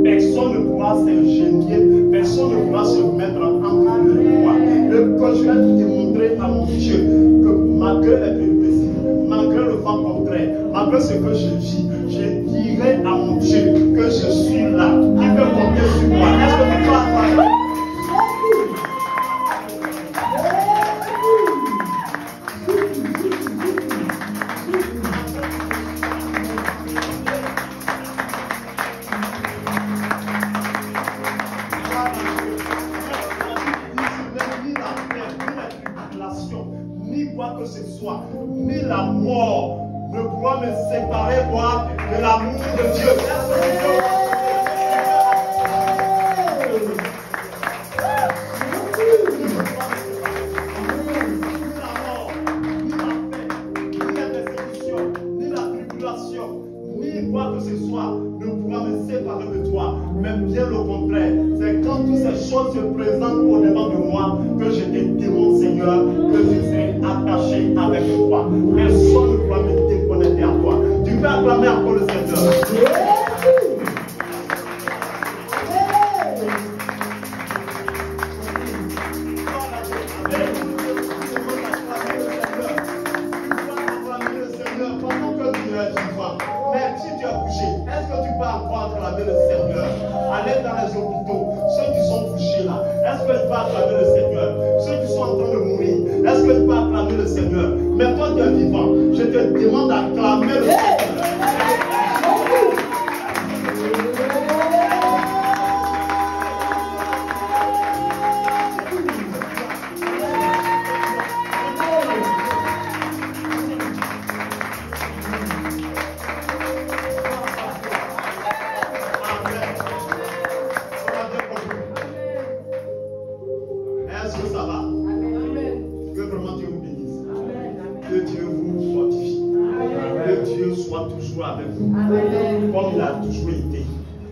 Personne ne pourra s'ingénier, personne ne pourra se mettre en train de moi. malgré ce que je vis, je dirai à mon Dieu que je suis là. Il peut compter sur moi. Est-ce que tu crois à ça? Que ce soit, ni la mort ne pourra me séparer, moi, de l'amour de Dieu. Ni la persécution, ni la tribulation, ni quoi que ce soit ne pourra me séparer de toi. Même bien le contraire, c'est quand toutes ces choses se présentent au-devant de moi que je te demande, Seigneur, que je serai attaché avec toi. Personne ne pourra me déconnecter à toi. Tu peux acclamer encore le Seigneur. Mais toi tu es vivant, je te demande d'acclamer le Seigneur. Est-ce que ça va? Que vraiment Dieu vous bénisse. Que Dieu vous fortifie. Que Dieu soit toujours avec vous. Comme il a toujours été.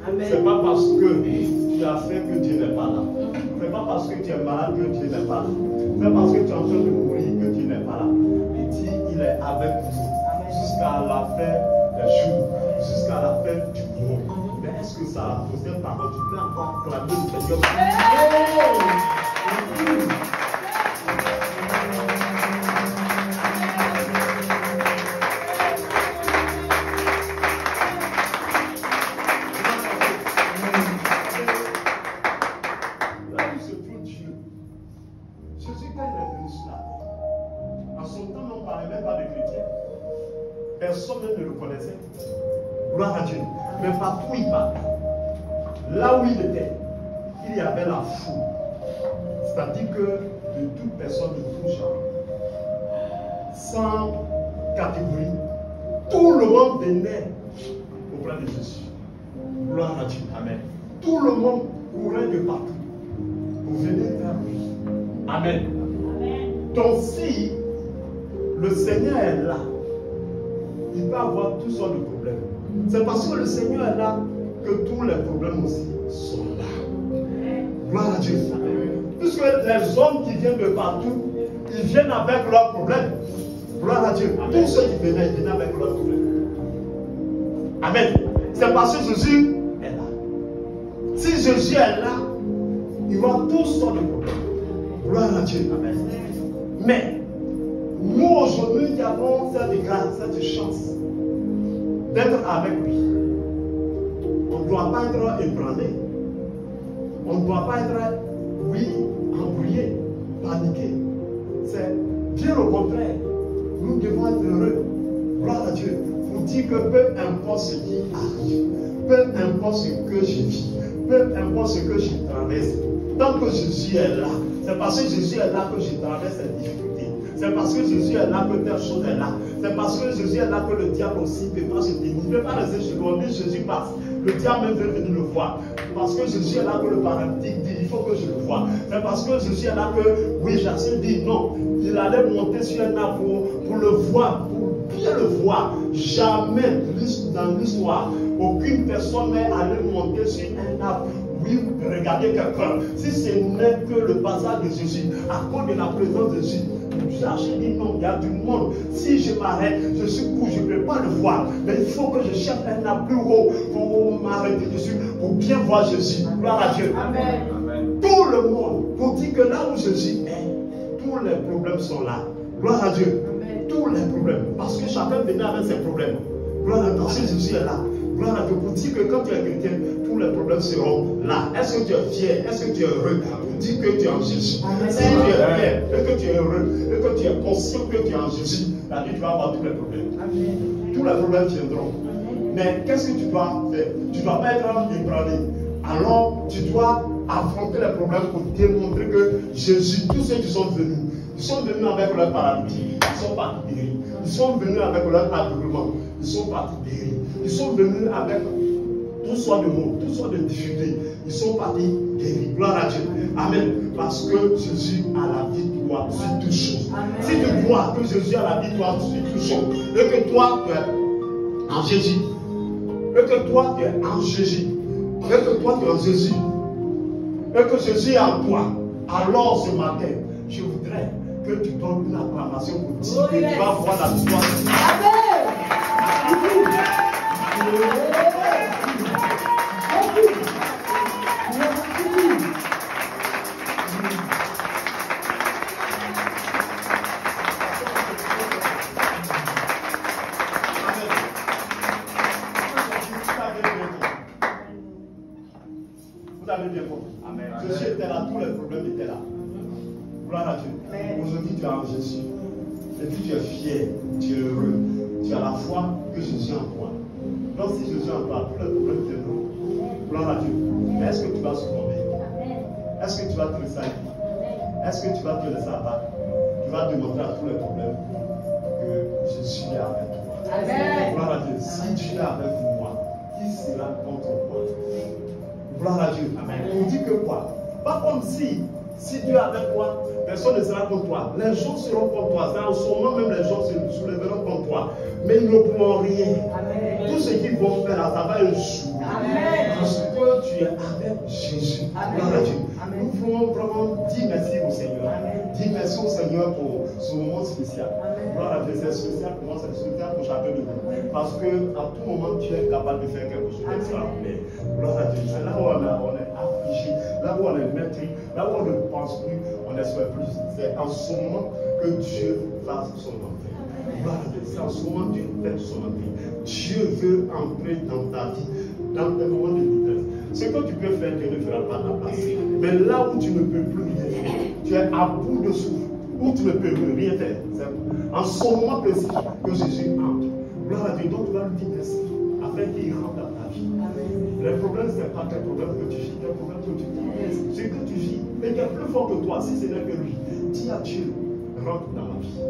Ce n'est pas parce que tu as fait que Dieu n'est pas là. Ce n'est pas parce que tu es malade que Dieu n'est pas là. Ce n'est pas parce que tu es en train de mourir que Dieu n'est pas là. Il dit il est avec vous jusqu'à la fin des jours, jusqu'à la fin du monde. Mais est-ce que ça a posé parole? Tu peux encore clamer le Seigneur? Personne ne le connaissait. Gloire à Dieu. Mais partout où il part, là où il était, il y avait la foule. C'est-à-dire que de toute personne, de tout genre, sans catégorie, tout le monde venait auprès de Jésus. Gloire à Dieu. Amen. Tout le monde courait de partout pour venir vers lui. Amen. Donc si le Seigneur est là, il peut avoir toutes sortes de problèmes. C'est parce que le Seigneur est là que tous les problèmes aussi sont là. Gloire à Dieu. Puisque les hommes qui viennent de partout, ils viennent avec leurs problèmes. Gloire à Dieu. Tous ceux qui venaient, ils venaient avec leurs problèmes. Amen. C'est parce que Jésus est là. Si Jésus est là, il va avoir toutes sortes de problèmes. Gloire à Dieu. Amen. Mais nous aujourd'hui qui avons cette grâce, cette chance d'être avec lui, on ne doit pas être ébranlé. On ne doit pas être, oui, embrouillé, paniqué. C'est bien au contraire. Nous devons être heureux. Gloire à Dieu. Pour dire que peu importe ce qui arrive, peu importe ce que je vis, peu importe ce que je traverse, tant que Jésus est là, c'est parce que Jésus est là que je traverse cette difficulté. C'est parce que Jésus est là que telle chose est là. C'est parce que Jésus est là que le diable aussi ne peut pas se dénouer. Il ne peut pas rester chez lui. On dit Jésus passe. Le diable même veut venir le voir. Parce que Jésus est là que le paralytique dit il faut que je le voie. C'est parce que Jésus est là que, oui, Jacinthe dit non. Il allait monter sur un arbre pour le voir, pour bien le voir. Jamais dans l'histoire, aucune personne n'est allée monter sur un arbre. Oui, regardez quelqu'un. Si ce n'est que le passage de Jésus, à cause de la présence de Jésus, j'ai dit non, il y a du monde. Si je m'arrête, je suis court, je ne peux pas le voir. Mais il faut que je cherche un arbre plus haut pour m'arrêter dessus, pour bien voir Jésus. Gloire à Dieu. Amen. Tout le monde, pour dire que là où Jésus est, tous les problèmes sont là. Gloire à Dieu. Amen. Tous les problèmes. Parce que chacun venait avec ses problèmes. Gloire à Dieu, parce que Jésus est là. Gloire à Dieu, pour dire que quand tu es chrétien, tous les problèmes seront là. Est-ce que tu es fier? Est-ce que tu es heureux? Pour dire que tu es en Jésus. Si tu es fier, et que tu es heureux, et que tu es conscient que tu es en Jésus, là, tu vas avoir tous les problèmes. Tous les problèmes viendront. Mais qu'est-ce que tu dois faire? Tu ne dois pas être ébranlé. Alors, tu dois affronter les problèmes pour démontrer que Jésus, tous ceux qui sont venus, ils sont venus avec leur paralysie, ils sont partis guéris. Ils sont venus avec leur aveuglement, ils sont partis guéris. Ils sont venus avec toutes sortes de mots, toutes sortes de difficultés. Ils sont partis guéris. Gloire à Dieu. Amen. Parce que Jésus a la victoire sur toutes choses. Si tu crois que Jésus a la victoire sur toutes choses, et que toi, tu es en Jésus, et que toi, tu es en Jésus, et que toi, tu es en Jésus, et que Jésus est en toi, alors ce matin, je voudrais que tu donnes une acclamation pour dire que tu vas voir la victoire. Vous avez bien compris. Jésus était là, tous les problèmes étaient là. Gloire à Dieu. Aujourd'hui, tu es en Jésus. Et puis tu es fier, tu es heureux. Tu as la foi que Jésus est en toi. Donc si Jésus est en toi, tous les problèmes viendront. Gloire à Dieu. Mais est-ce que tu vas succomber? Est-ce que tu vas te laisser? Est-ce que tu vas te laisser abattre? Tu vas démontrer à tous les problèmes que Jésus est avec toi. Gloire à Dieu. Si tu es avec moi, qui sera contre moi? Gloire à Dieu. On dit que quoi? Pas comme si Dieu est avec toi, personne ne sera contre toi. Les gens seront contre toi. En ce moment même, les gens se soulèveront contre toi. Mais ils ne pourront rien. Amen. Tout ce qu'ils vont faire, ça va échouer. Parce que tu es avec Jésus. Gloire à Dieu. Nous voulons vraiment dire merci au Seigneur. Dire merci au Seigneur pour ce moment spécial. Gloire à Dieu. C'est spécial pour moi, c'est spécial pour chacun de nous. Parce qu'à tout moment, tu es capable de faire quelque chose d'extraordinaire. Gloire à Dieu. C'est là où on est affligé, là où on est maîtris, là où on ne pense plus, on n'espère plus. C'est en ce moment que Dieu fasse son entrée. Gloire à Dieu. C'est en ce moment que Dieu fait son entrée. Dieu veut entrer dans ta vie, dans tes moments de détresse. Ce que tu peux faire, Dieu ne fera pas ta place. Mais là où tu ne peux plus rien faire, tu es à bout de souffle, où tu ne peux rien faire. C'est en ce moment précis que Jésus entre. Gloire à Dieu. Donc tu vas lui dire merci, afin qu'il rentre dans ta vie. Le problème, ce n'est pas quel problème que tu vis, quel problème que tu vis. Ce que tu vis, et qui est plus fort que toi, si ce n'est que lui. Dis à Dieu, rentre dans ma vie.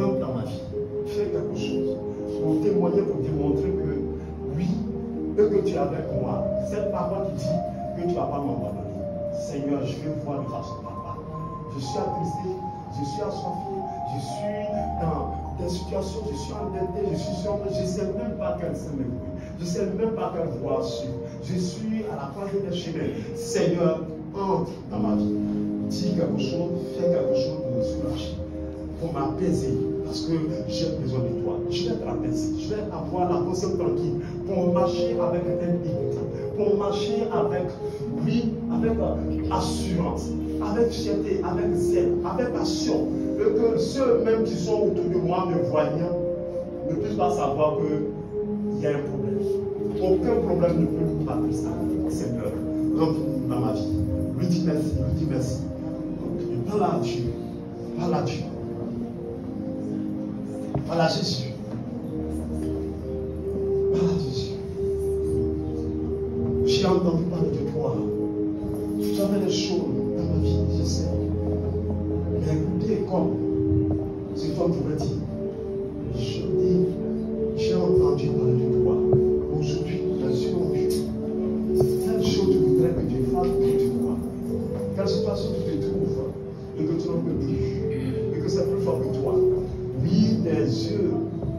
Rentre dans ma vie. Fais quelque chose pour témoigner, pour démontrer que oui, et que tu es avec moi. Cette parole qui dit que tu ne vas pas m'abandonner. Seigneur, je vais voir de façon papa. Je suis attristé, je suis assoiffé, je suis dans des situations, je suis endetté, je suis sur, je ne sais même pas quel chemin m'écouter. Je ne sais même pas quelle voie suivre. Je suis à la croisée des chemins. Seigneur, entre dans ma vie. Dis quelque chose, fais quelque chose pour me soulager, pour m'apaiser. Parce que j'ai besoin de toi. Je vais te apaiser. Je vais avoir la conscience tranquille. Pour marcher avec intégrité. Pour marcher avec, oui, avec assurance. Avec fierté, avec zèle, avec passion. Et que ceux-mêmes qui sont autour de moi me voyant ne puissent pas savoir qu'il y a un problème. Aucun problème ne peut nous m'attrister. Seigneur, rentre dans ma vie. Lui dis merci, lui dis merci. Parle à Dieu. Parle à Dieu. Parle à Jésus. Parle à Jésus. J'ai entendu parler de toi. J'avais des choses dans ma vie, je sais. Mais écoutez, comme cet homme pourrait dire, je dis, j'ai entendu parler de toi. Aujourd'hui, je suis en Dieu. Quelle chose tu voudrais que Dieu fasse pour toi? Quelle situation tu te trouves et que tu n'en peux plus? Et que c'est plus fort que toi? Oui, tes yeux,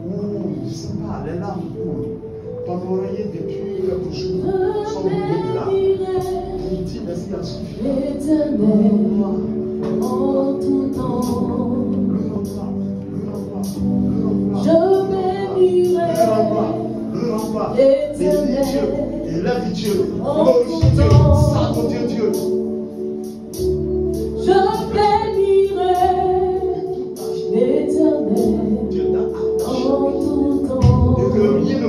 ou je ne sais pas, les larmes coulent. Ton oreiller depuis quelques jours sont venus de là. Il dit merci à son Dieu. En tout temps, je bénirai l'Éternel. Élève Dieu, glorifie Dieu, salve Dieu, Dieu. Je bénirai l'Éternel en tout temps. Et que rien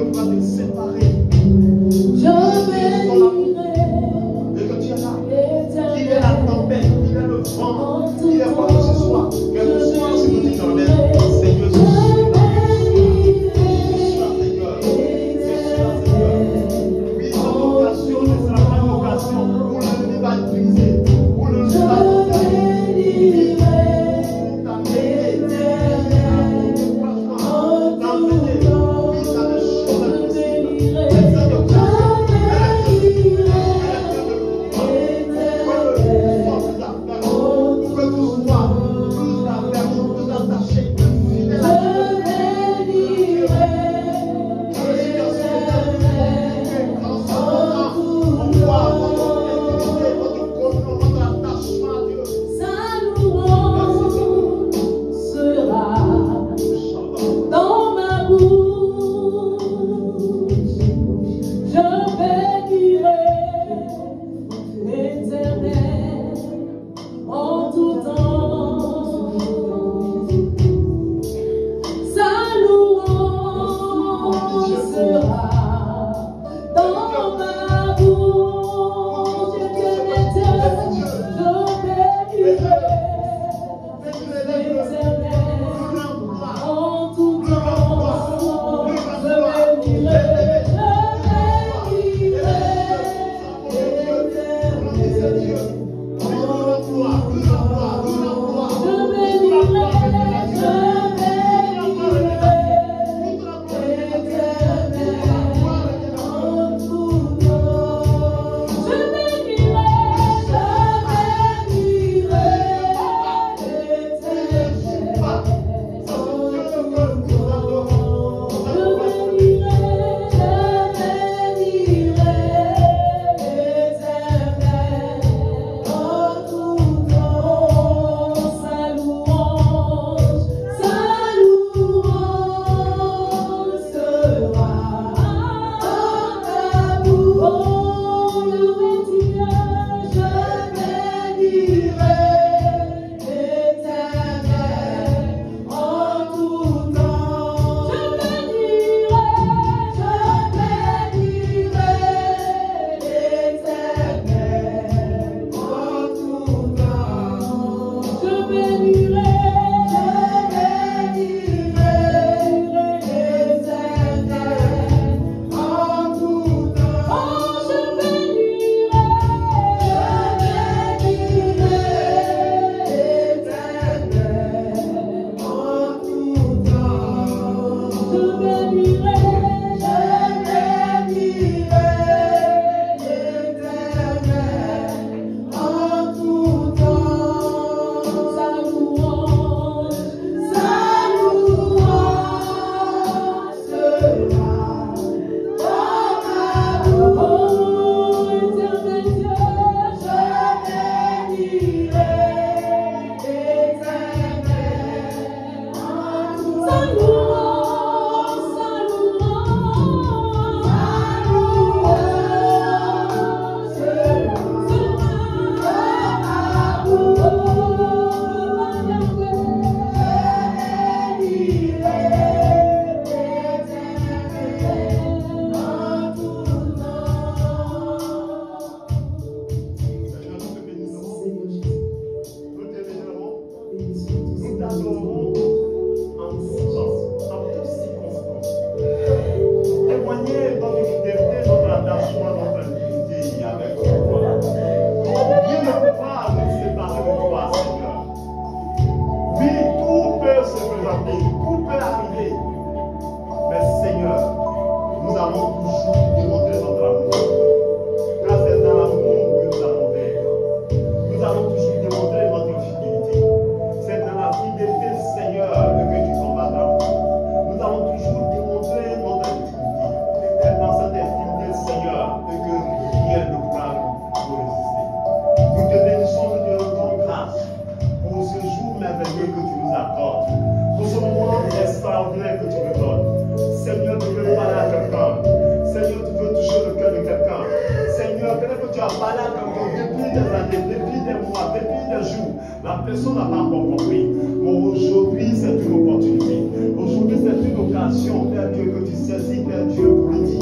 personne n'a pas encore compris. Mais aujourd'hui, c'est une opportunité. Aujourd'hui, c'est une occasion, Père Dieu, que tu saisis, Père Dieu, pour le dire.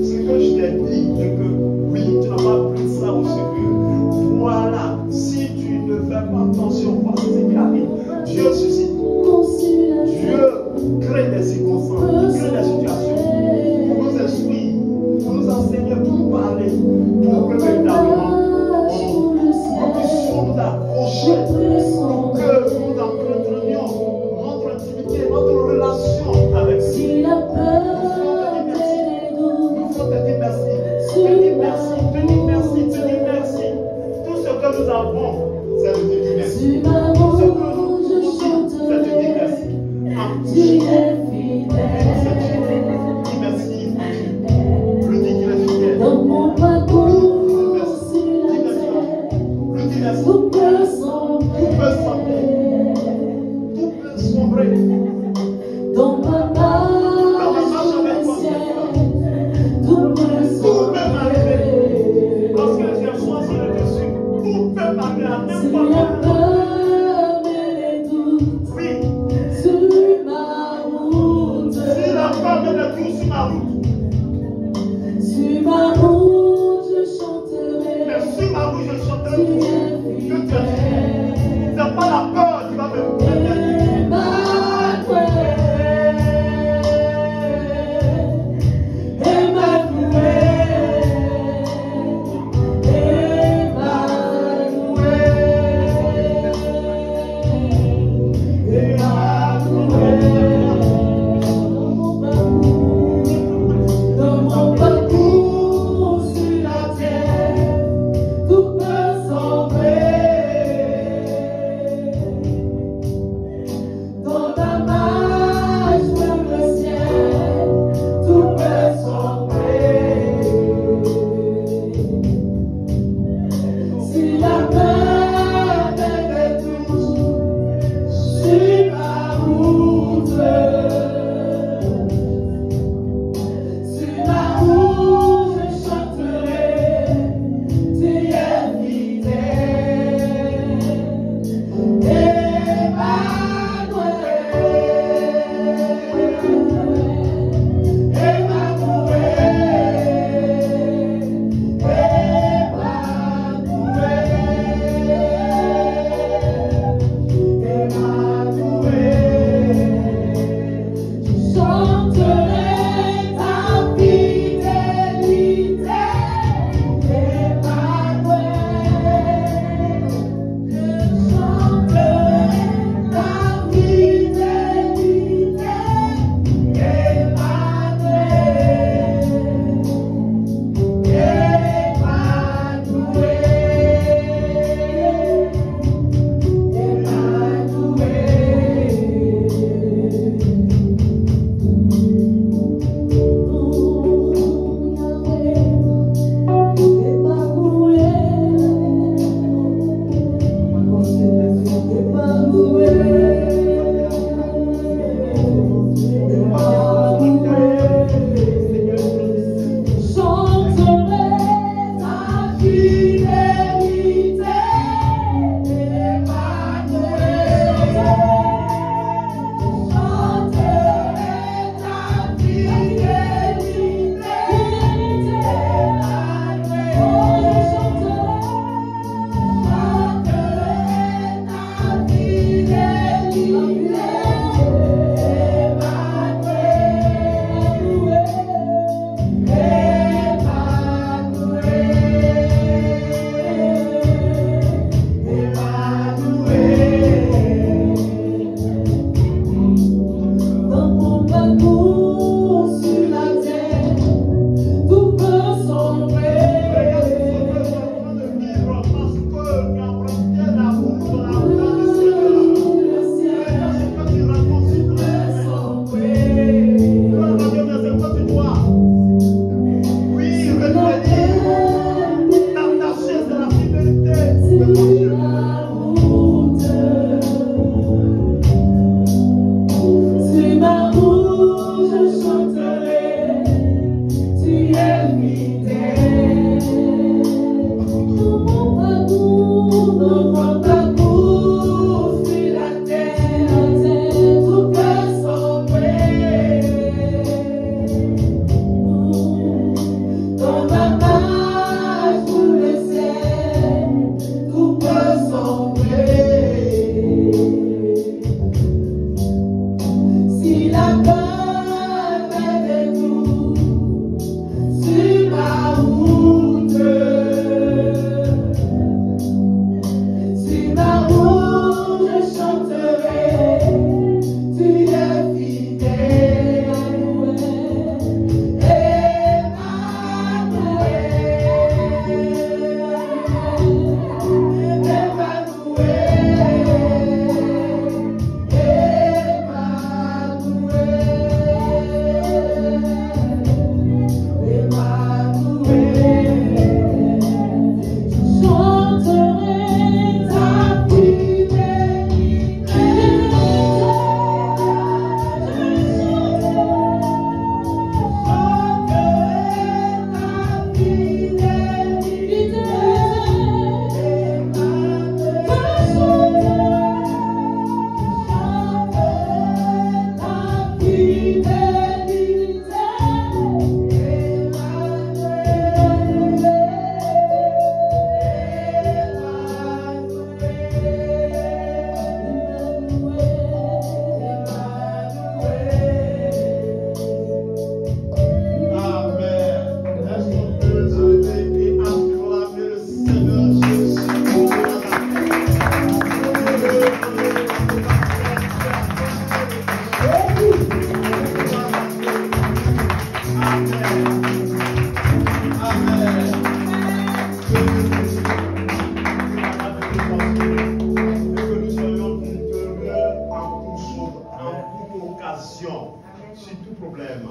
Ce que je t'ai dit, c'est que oui, tu n'as pas pris ça au sérieux. Voilà, si tu ne fais pas attention, voici ce qui arrive. Dieu suscite. Dieu crée des circonstances, crée des situations pour nous instruire, pour nous enseigner, pour nous parler, pour que véritablement on puisse nous accrocher, pour que nous entreprenions notre intimité, notre relation avec lui. Nous faut te dire merci, te dire merci, te dire merci, te dire merci. Tout ce que nous avons, c'est de te dire merci. Tout ce que nous dit, c'est de te dire merci. Tu es fidèle. Dis merci. Lui dis qu'il est fidèle. Dans mon parcours sur la terre, Lui dis merci. tout peut sembler. Tout peut sombrer. Dans ma marche avec le ciel, tout peut m'arriver. Parce sembler. que j'ai choisi le dessus. Tout peut m'arriver à Si n'importe la quel moment. peur et les doutes Oui. sur ma route, Si la femme est de tout sur ma route. sur ma route, je chanterai. Mais sur ma route, je Tu chanterai. es Que tu es fidèle. fidèle. C'est pas la peur qui va me faire. Dans mon parcours sur la terre, tout peut sembler.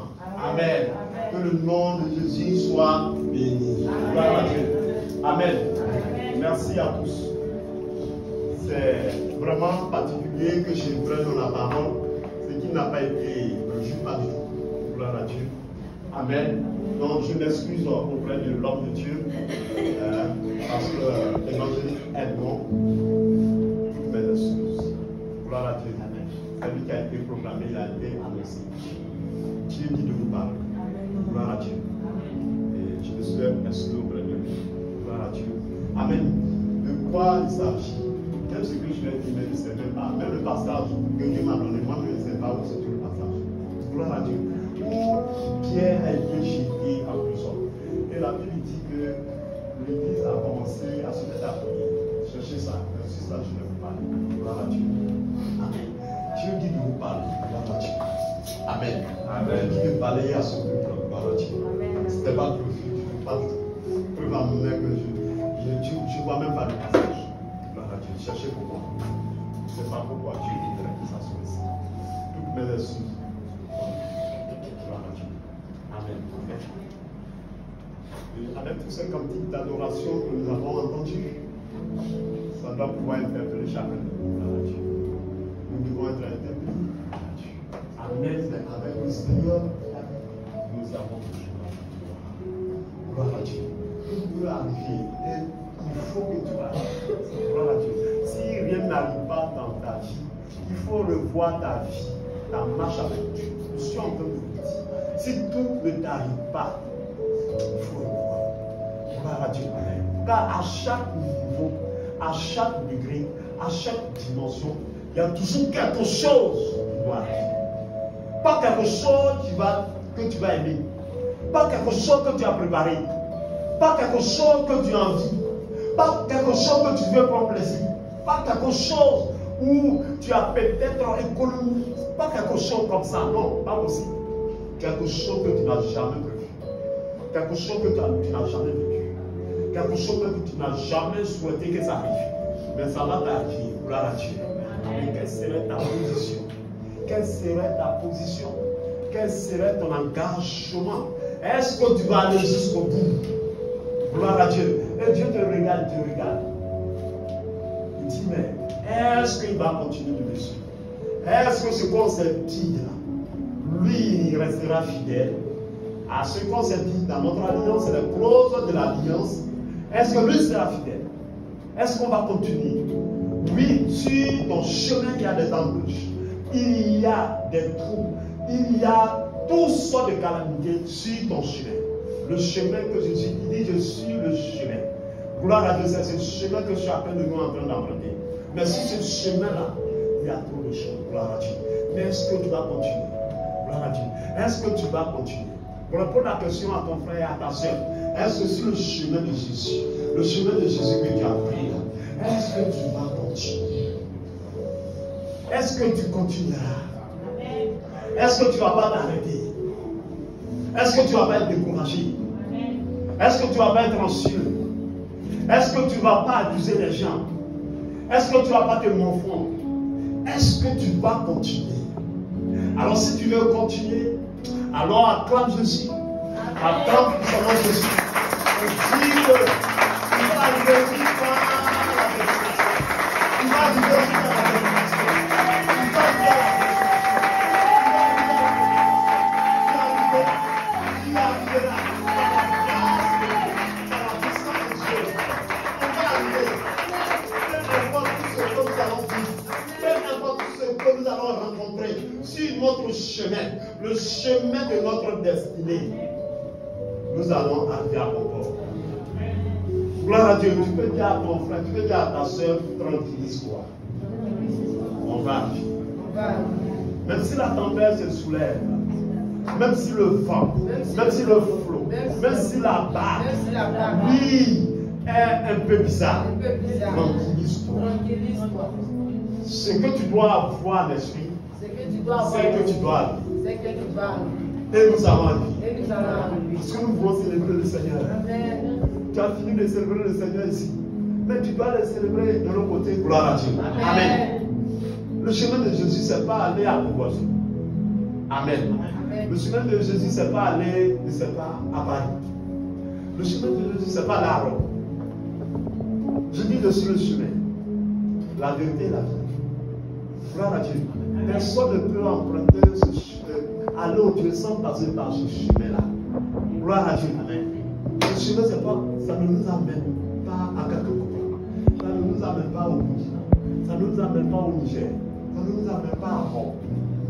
maintenant. Amen. Que le nom de Jésus soit béni. Gloire à Dieu. Amen. Merci à tous. C'est vraiment particulier que je prenne la parole, ce qui n'a pas été prévu pas du tout. Gloire à Dieu. Amen. Donc je m'excuse auprès de l'homme de Dieu parce que l'évangile est bon. Toutes mes excuses. Gloire à Dieu. Amen. C'est lui qui a été proclamé, il a été annoncé. Dieu dit de vous parler. Gloire à Dieu. Et je me suis exclu auprès de lui. Gloire à Dieu. Amen. De quoi il s'agit? Même ce que je vais dire, mais je ne sais même pas. Même le passage que Dieu m'a donné, moi je ne sais pas où c'est tout le passage. Gloire à Dieu. Où Pierre a été jeté en prison. Et la Bible dit que l'Église a commencé à se mettre à prier. Cherchez ça. C'est ça que je vais vous parler. Gloire à Dieu. Amen. Dieu dit de vous parler. Gloire à Dieu. Amen. Amen. Dieu dit de balayer à son peuple. Gloire à Dieu. Ce n'était pas prévu du tout. Pas du tout. Peu va me dire que je ne vois même pas le passage. Gloire à Dieu. Cherchez pourquoi. Je ne sais pas pourquoi Dieu voudrait que ça soit ici. Toutes mes excuses. Gloire à Dieu. Amen. Et avec tous ces cantiques d'adoration que nous avons entendus, ça doit pouvoir interpeller chacun de nous. Gloire à Dieu. Nous devons être interpellés. Amen. Avec le Seigneur, nous avons toujours. Gloire à Dieu. Tout peut arriver. Et il faut que tu arrives. Gloire à Dieu. Si rien n'arrive pas dans ta vie, il faut revoir ta vie, ta marche avec Dieu. Je suis en train de vous dire. Si tout ne t'arrive pas, il faut revoir. Gloire à Dieu. Car à chaque niveau, à chaque degré, à chaque dimension, il y a toujours quelque chose qui doit arriver. Pas quelque chose que tu vas aimer. Pas quelque chose que tu as préparé. Pas quelque chose que tu as envie. Pas quelque chose que tu veux prendre plaisir. Pas quelque chose où tu as peut-être économisé. Pas quelque chose comme ça. Non, pas possible. Quelque chose que tu n'as jamais prévu. Quelque chose que tu n'as jamais vécu. Quelque chose que tu n'as jamais souhaité que ça arrive. Mais ça va t'arriver. Gloire à Dieu. Et quelle serait ta position? Quelle serait ta position? Quel serait ton engagement? Est-ce que tu vas aller jusqu'au bout? Gloire à Dieu. Et Dieu te regarde, il dit, mais est-ce qu'il va continuer de me suivre? Est-ce que ce qu'on s'est dit là, lui, il restera fidèle à ce qu'on s'est dit dans notre alliance, c'est les clauses de l'alliance? Est-ce que lui sera fidèle? Est-ce qu'on va continuer? Oui, sur ton chemin, il y a des embûches. Il y a des trous, il y a toutes sortes de calamités sur ton chemin. Le chemin que Jésus dit, je suis le chemin. Gloire à Dieu, c'est ce chemin que chacun de nous est en train d'emprunter. Mais sur ce chemin-là, il y a trop de choses. Gloire à Dieu. Mais est-ce que tu vas continuer? Gloire à Dieu. Est-ce que tu vas continuer? Pour répondre à la question à ton frère et à ta soeur, est-ce que sur le chemin de Jésus, le chemin de Jésus que tu as pris là, est-ce que tu vas continuer? Est-ce que tu continueras? Est-ce que tu ne vas pas t'arrêter? Est-ce que tu ne vas pas être découragé? Est-ce que tu ne vas pas être anxieux? Est-ce que tu ne vas pas abuser les gens? Est-ce que tu ne vas pas te morfondre? Est-ce que tu vas continuer? Alors si tu veux continuer, alors acclame Jésus. Acclame puissamment Jésus. Et dis que tu vas arriver jusqu'à la bénédiction. Tu vas arriver jusqu'à la bénédiction. Tu vas arriver sur notre chemin, le chemin de notre destinée, nous allons arriver à bon port. Gloire à Dieu. Tu peux dire à ton frère, tu peux dire à ta soeur, tranquillise-toi. On va arriver. Même si la tempête se soulève, même si le vent, même si le flot, même si la barque, oui, est un peu bizarre, tranquillise-toi. Ce que tu dois avoir l'esprit, c'est que tu dois aller. Et nous allons aller. Parce que nous voulons célébrer le Seigneur. Tu as fini de célébrer le Seigneur ici. Mais tu dois le célébrer de l'autre côté. Gloire à Dieu. Amen. Le chemin de Jésus, ce n'est pas aller à Bourgogne. Amen. Le chemin de Jésus, ce n'est pas aller, c'est pas à Paris. Le chemin de Jésus, ce n'est pas aller à Rome. Je dis sur le chemin. La vérité et la vie. Gloire à Dieu. Personne ne peut emprunter ce chemin, aller au Dieu sans passer par ce chemin-là. Gloire à Dieu. Ce chemin, ça ne nous amène pas à quelque part. Ça ne nous amène pas au Burkina. Ça ne nous amène pas au Niger. Ça ne nous amène pas à Rome.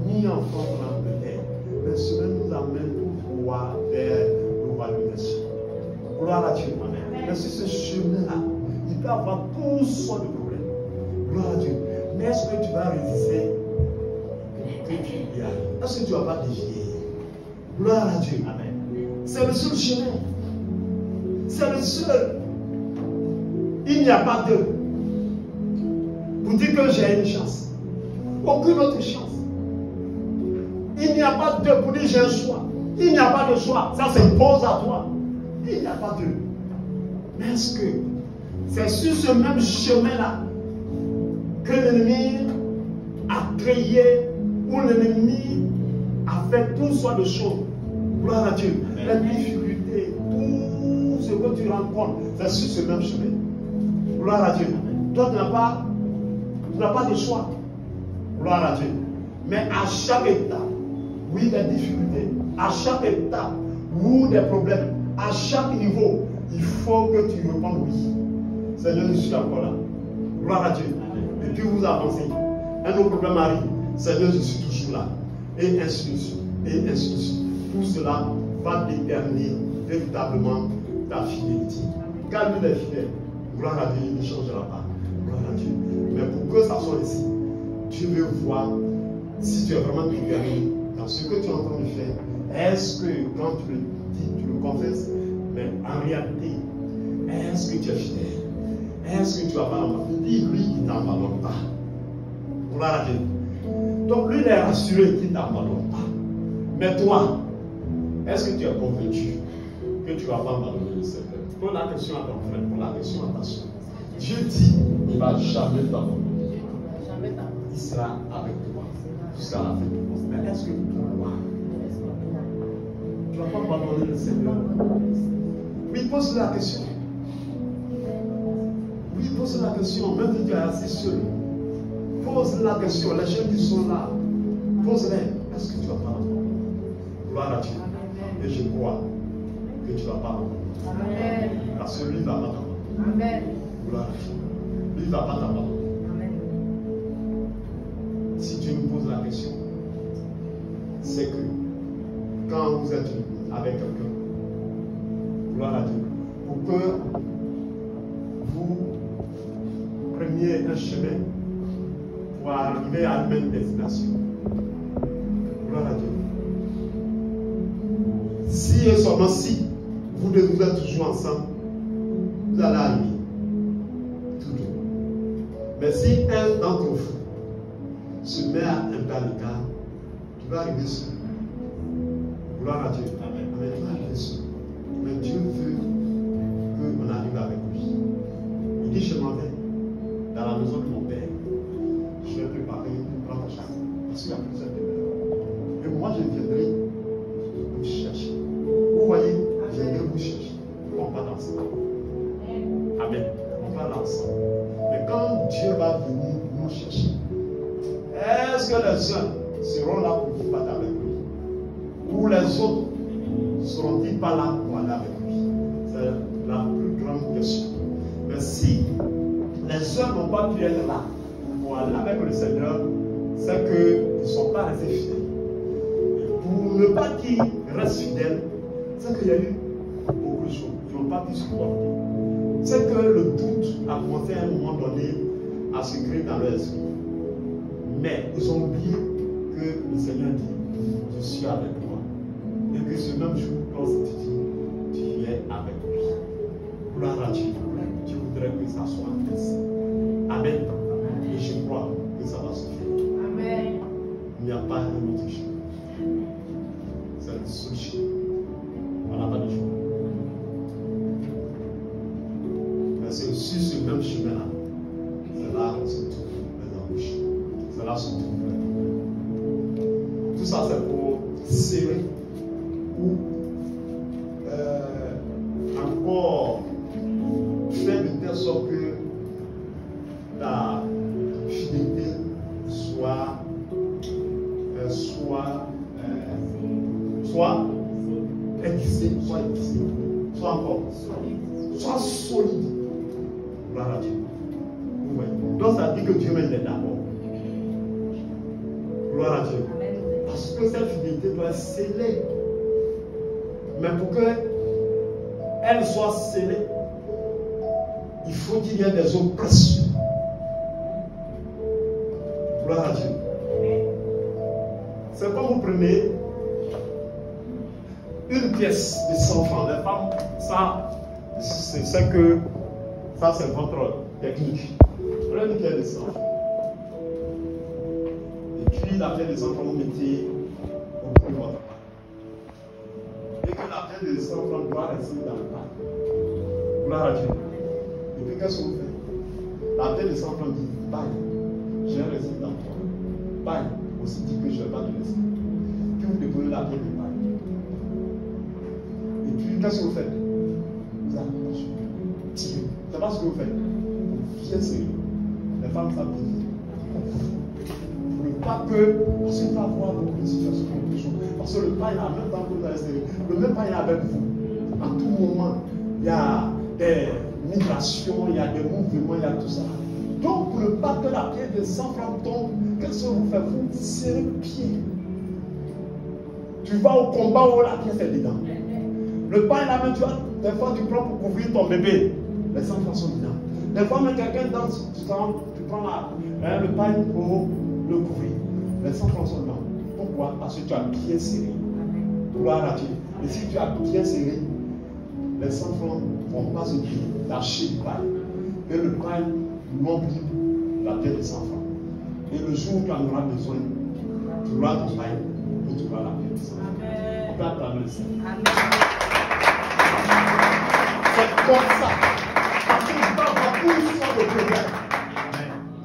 Ni en France ni en Angleterre. Le chemin nous amène tout droit vers le royaume des cieux. Gloire à Dieu. Mais sur ce chemin-là, il peut y avoir toutes sortes de problèmes. Gloire à Dieu. Mais est-ce que tu vas résister que tu y arrives? Est-ce que tu ne vas pas dévier? Gloire à Dieu. Amen. C'est le seul chemin. C'est le seul. Il n'y a pas deux. Pour dire que j'ai une chance. Aucune autre chance. Il n'y a pas deux pour dire j'ai un choix. Il n'y a pas de choix. Ça s'impose à toi. Il n'y a pas deux. Mais est-ce que c'est sur ce même chemin-là que l'ennemi a créé, où l'ennemi a fait toutes sortes de choses? Gloire à Dieu. Les difficultés, tout ce que tu rencontres, c'est sur ce même chemin. Gloire à Dieu. Toi, tu n'as pas de choix. Gloire à Dieu. Mais à chaque étape, oui, des difficultés, à chaque étape, ou des problèmes, à chaque niveau, il faut que tu répondes oui. Seigneur, je suis encore là. Gloire à Dieu. Et puis vous avancez. Un autre problème arrive. Seigneur, je suis toujours là. Et ainsi de suite. Et ainsi de suite. Tout cela va déterminer véritablement ta fidélité. Quand lui est fidèle, gloire à Dieu, il ne changera pas. Gloire à Dieu. Mais pour que ça soit ici, Dieu veut voir si tu es vraiment déterminé dans ce que tu es en train de faire. Est-ce que quand tu le dis, tu le confesses, mais en réalité, est-ce que tu es fidèle? Est-ce que tu vas pas l'abandonner? Dis lui qui ne t'abandonne pas. Gloire à Dieu. Donc lui il est rassuré qu'il ne t'abandonne pas. Mais toi, est-ce que tu es convaincu que tu ne vas pas abandonner le Seigneur? Pose la question à ton frère, pose la question à ta soeur. Dieu dit, il ne va jamais t'abandonner. Il sera avec toi jusqu'à la fin du monde. Mais est-ce que toi, tu ne vas pas abandonner le Seigneur? Oui, pose la question. Oui, pose la question. Même si tu es assez seul, pose la question. Les gens qui sont là, pose-les. Est-ce que tu ne vas pas abandonner? Gloire à Dieu. Et je crois que tu ne vas pas abandonner. Parce que lui ne va pas t'abandonner. Gloire à Dieu. Lui ne va pas t'abandonner. Si Dieu nous pose la question, c'est que quand vous êtes avec quelqu'un, gloire à Dieu, pour que vous preniez un chemin pour arriver à une même destination. Gloire à Dieu. Si et seulement si vous deux vous êtes toujours ensemble, vous allez arriver. Toujours. Mais si un d'entre vous se met à un pas l'écart, tu vas arriver seul. Gloire à Dieu. Amen. Tu vas arriver seul. Mais Dieu veut qu'on arrive avec lui. Il dit, je m'en vais dans la maison de mon Père. Je vais préparer une grande chambre. Parce qu'il y a plusieurs demeures. Et moi, je viendrai vous chercher. Vous voyez, je viendrai vous chercher. On va ensemble. Amen. On va ensemble. Mais quand Dieu va venir nous chercher, est-ce que les uns seront là pour vous battre avec lui? Ou les autres seront-ils pas là pour aller avec lui? C'est la plus grande question. Mais si les uns n'ont pas pu être là pour aller avec le Seigneur, c'est qu'ils ne sont pas restés fidèles. Pour ne pas qu'ils restent fidèles, c'est qu'il y a eu beaucoup de choses. Ils n'ont pas pu supporter. C'est que le doute a commencé à un moment donné à se créer dans leur esprit. Mais ils ont oublié que le Seigneur dit, je suis avec toi. Et que ce même jour, lorsque tu dis, tu es avec lui. Gloire à Dieu. Je voudrais que ça soit ainsi. Amen. Et je crois que ça va se faire. Amen. Il n'y a pas un autre chemin. C'est le seul chemin. On n'a pas de choix. Mais c'est sur ce même chemin-là. C'est là que se trouvent les embûches. C'est là que se trouve. Tout ça, c'est pour serré ou encore faire de telle sorte que ta fidélité soit aiguisée, soit encore, soit solide. Gloire à Dieu. Oui. Donc ça dit que Dieu m'aide d'abord. Gloire à Dieu. Parce que cette fidélité doit être scellée. Mais pour qu'elle soit scellée, il faut qu'il y ait des eaux précieuses. Gloire à Dieu. C'est comme vous prenez une pièce de 100 francs. Les femmes, ça, c'est que ça, c'est votre technique. Prenez une pièce de 100 francs. Et puis, la pièce de 100 francs, vous mettez au bout de votre pain. Et que la pièce de 100 francs doit rester dans le pain. Gloire à Dieu. Et puis, qu'est-ce que vous faites? La pièce de 100 francs dit, bye, je vais rester dans toi. Bye, aussi dit que je ne vais pas te laisser. Puis, vous déposez la pièce de pain. Et puis, qu'est-ce que vous faites? Vous accrochez. Tirez. C'est pas ce que vous faites. Vous bien serré. Les femmes savent bien. Pour ne pas que, parce qu'il va y avoir beaucoup de situations comme toujours. Parce que le pain est là, même temps que vous allez serrer. Le même pain est avec vous. À tout moment, il y a des migrations, il y a des mouvements, il y a tout ça. Donc, pour ne pas que la pièce de 100 francs tombe, qu'est-ce que vous faites? Vous serrez le pied. Tu vas au combat où la pièce est dedans. Le pain est là, même tu vois, des fois tu prends pour couvrir ton bébé. Les 100 francs sont dedans. Des fois, même quelqu'un danse, tu prends le pain pour le couvrir. Les 100 francs sont dedans. Pourquoi? Parce que tu as bien serré. Gloire à Dieu. Et si tu as bien serré, les 100 francs ne vont pas se lâcher du pain. Et le pain n'oublie la pièce de 100 francs. Et le jour où tu en auras besoin, tu auras ton pain et tu auras la pièce de 100 francs. On peut attendre le Seigneur. C'est comme ça. Parce que nous avons toutes sortes de problèmes.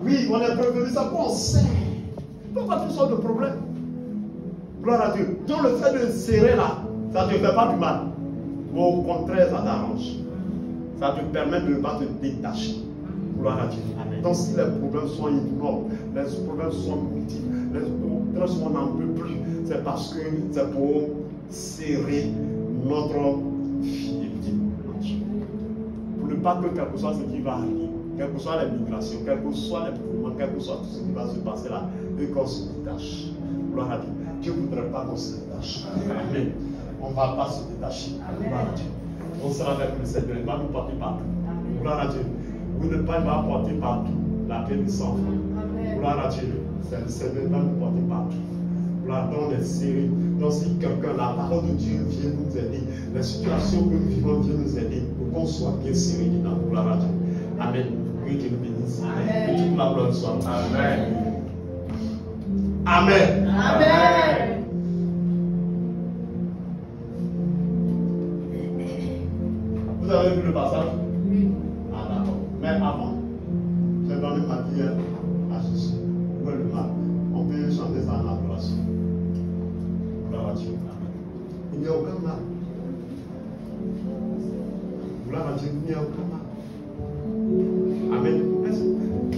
Oui, on est prévenu, ça qu'on sait. Il n'y a pas toutes sortes de problèmes. Gloire à Dieu. Donc le fait de serrer là, ça ne te fait pas du mal. Mais au contraire, ça t'arrange. Ça te permet de ne pas te détacher. Gloire à Dieu. Donc si les problèmes sont énormes, les problèmes sont multiples, les autres on n'en peut plus, c'est parce que c'est pour serrer notre fidélité. Pour ne pas que quelque soit ce qui va arriver, quelles que soient les migrations, quels que soient les mouvements, quel que soit tout ce qui va se passer là, et qu'on se détache. Gloire à Dieu. Dieu ne voudrait pas qu'on se détache. Amen. On ne va pas se détacher. Gloire à Dieu. On sera avec le Seigneur. Il va nous porter partout. Gloire à Dieu. Vous ne pas porter partout la paix de 100 francs. Gloire à Dieu. C'est le Seigneur qui va nous porter partout. Gloire, dans les séries. Donc si quelqu'un, la parole de Dieu vient nous aider, les situations que nous vivons viennent nous aider pour qu'on soit bien serré dedans. Gloire à Dieu. Amen. Que Dieu nous bénisse. Amen. Que toute la gloire soit. Amen. Amen. Amen. Vous avez vu le passage? Oui. Ah d'accord. Mais avant, j'ai donné ma prière à Jésus. Où est le mal? On peut chanter ça en adoration. Gloire à Dieu. Il n'y a aucun mal. Gloire à Dieu, il n'y a aucun mal. Amen.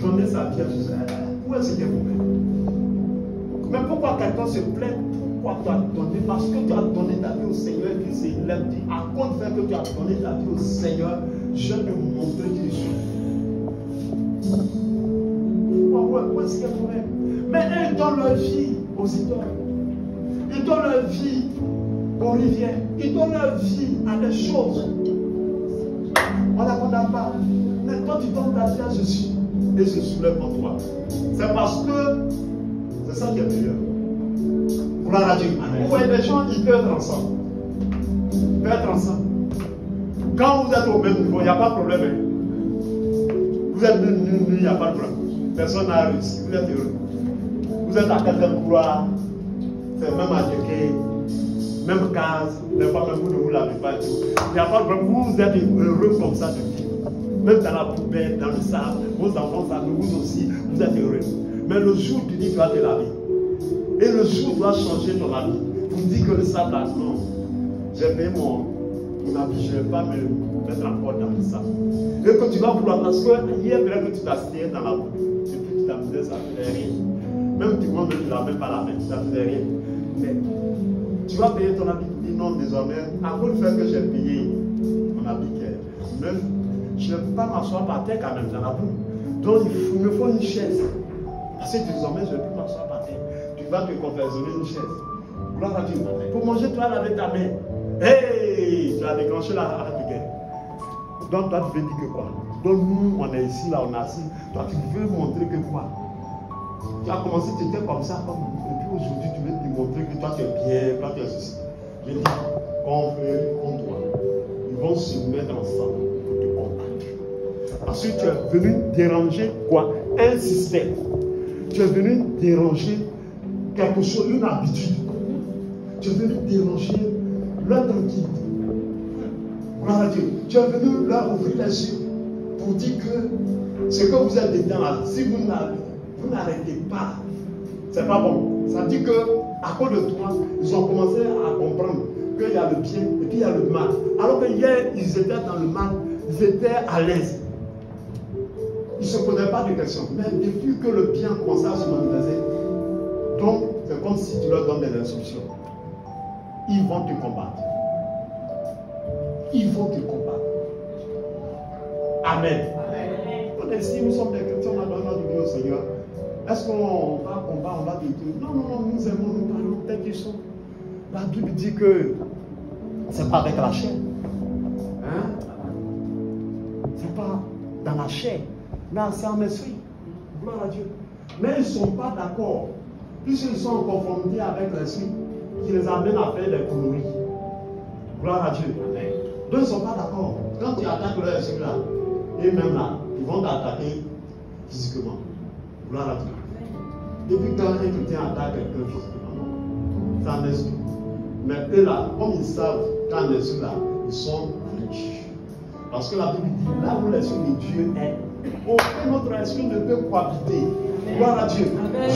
Donnez sa vie à Jésus. Où est-ce qu'il y a problème? Mais pourquoi quelqu'un se plaint? Pourquoi tu as donné? Parce que tu as donné ta vie au Seigneur qui s'élève. À compte fait que tu as donné ta vie au Seigneur, je vais te montrer qui je suis. Où est-ce qu'il y a problème? Mais ils donnent leur vie aux idoles. Ils donnent leur vie aux rivières. Ils donnent leur vie à des choses. On la condamne pas. Mais toi, tu donnes ta vie à Jésus et se soulève pour toi. C'est parce que c'est ça qui est meilleur. Gloire à Dieu. Vous voyez, les gens, ils peuvent être ensemble. Ils peuvent être ensemble. Quand vous êtes au même niveau, il n'y a pas de problème. Vous êtes nul, il n'y a pas de problème. Personne n'a réussi. Vous êtes heureux. Vous êtes à 4e couloir. C'est même à Djeké. Même case. Des fois, même vous ne vous lavez pas. Il n'y a pas de problème. Vous êtes heureux comme ça de vivre. Même dans la poubelle, dans le sable, vos enfants savent, vous aussi, vous êtes heureux. Mais le jour où tu dis que tu vas te laver, et le jour où tu dois changer ton habit, pour dire que le sable là, non. J'ai payé mon habit, je ne vais pas me mettre encore dans le sable. Et que tu vas vouloir, parce que hier, peut-être que tu t'asseyais dans la boue, et puis tu t'amusais, ça ne faisait rien. Même tu vois, même tu n'as même pas la main, ça ne faisait rien. Mais tu vas payer ton habit, tu dis non, désormais, à cause du fait que j'ai payé mon habit qui est neuf, je ne peux pas m'asseoir par terre quand même dans la boue. Donc il me faut une chaise. Parce que désormais, je ne peux plus m'asseoir par terre. Tu vas te confectionner une chaise. Gloire à Dieu. Pour manger, tu vas laver ta main. Hey, tu as déclenché la guerre. Donc toi, tu veux dire que quoi? Donc nous, on est ici, là, on est assis. Toi, tu veux montrer que quoi? Tu as commencé, tu étais comme ça, comme... et puis aujourd'hui, tu veux te montrer que toi, tu es bien, toi, tu es ceci. Je dis, confrère, contre toi. Ils vont se mettre ensemble pour te combattre. Parce que tu es venu déranger quoi? Un système. Tu es venu déranger quelque chose, une habitude. Tu es venu déranger leur tranquillité. Gloire à Dieu. Tu es venu leur ouvrir les yeux pour dire que ce que vous êtes dedans là, si vous n'arrêtez pas, c'est pas bon. Ça dit que à cause de toi, ils ont commencé à comprendre qu'il y a le bien et puis il y a le mal. Alors que hier, ils étaient dans le mal, ils étaient à l'aise. Ils ne se posaient pas de questions. Mais depuis que le bien commence à se manifester, donc c'est comme si tu leur donnes des instructions. Ils vont te combattre. Ils vont te combattre. Amen. On est ici, nous sommes des chrétiens, on a donné notre vie au Seigneur. Est-ce qu'on va combattre, on va détruire? Non, non, non, nous aimons, nous parlons tels qu'ils sont. La Bible dit que c'est pas avec la chair. Hein? C'est pas dans la chair. Mais c'est en esprit. Gloire à Dieu. Mais ils ne sont pas d'accord. Puisqu'ils sont en conformité avec l'esprit qui les amène à faire des conneries. Gloire à Dieu. Amen. Donc ils ne sont pas d'accord. Quand tu attaques leur esprit là, et même là, ils vont t'attaquer physiquement. Gloire à Dieu. Depuis quand un chrétien attaque quelqu'un physiquement, c'est en esprit. Mais eux là, comme ils savent qu'en esprit là, ils sont riches. Parce que la Bible dit, là où l'esprit de Dieu est, aucun autre esprit ne peut cohabiter. Gloire à Dieu.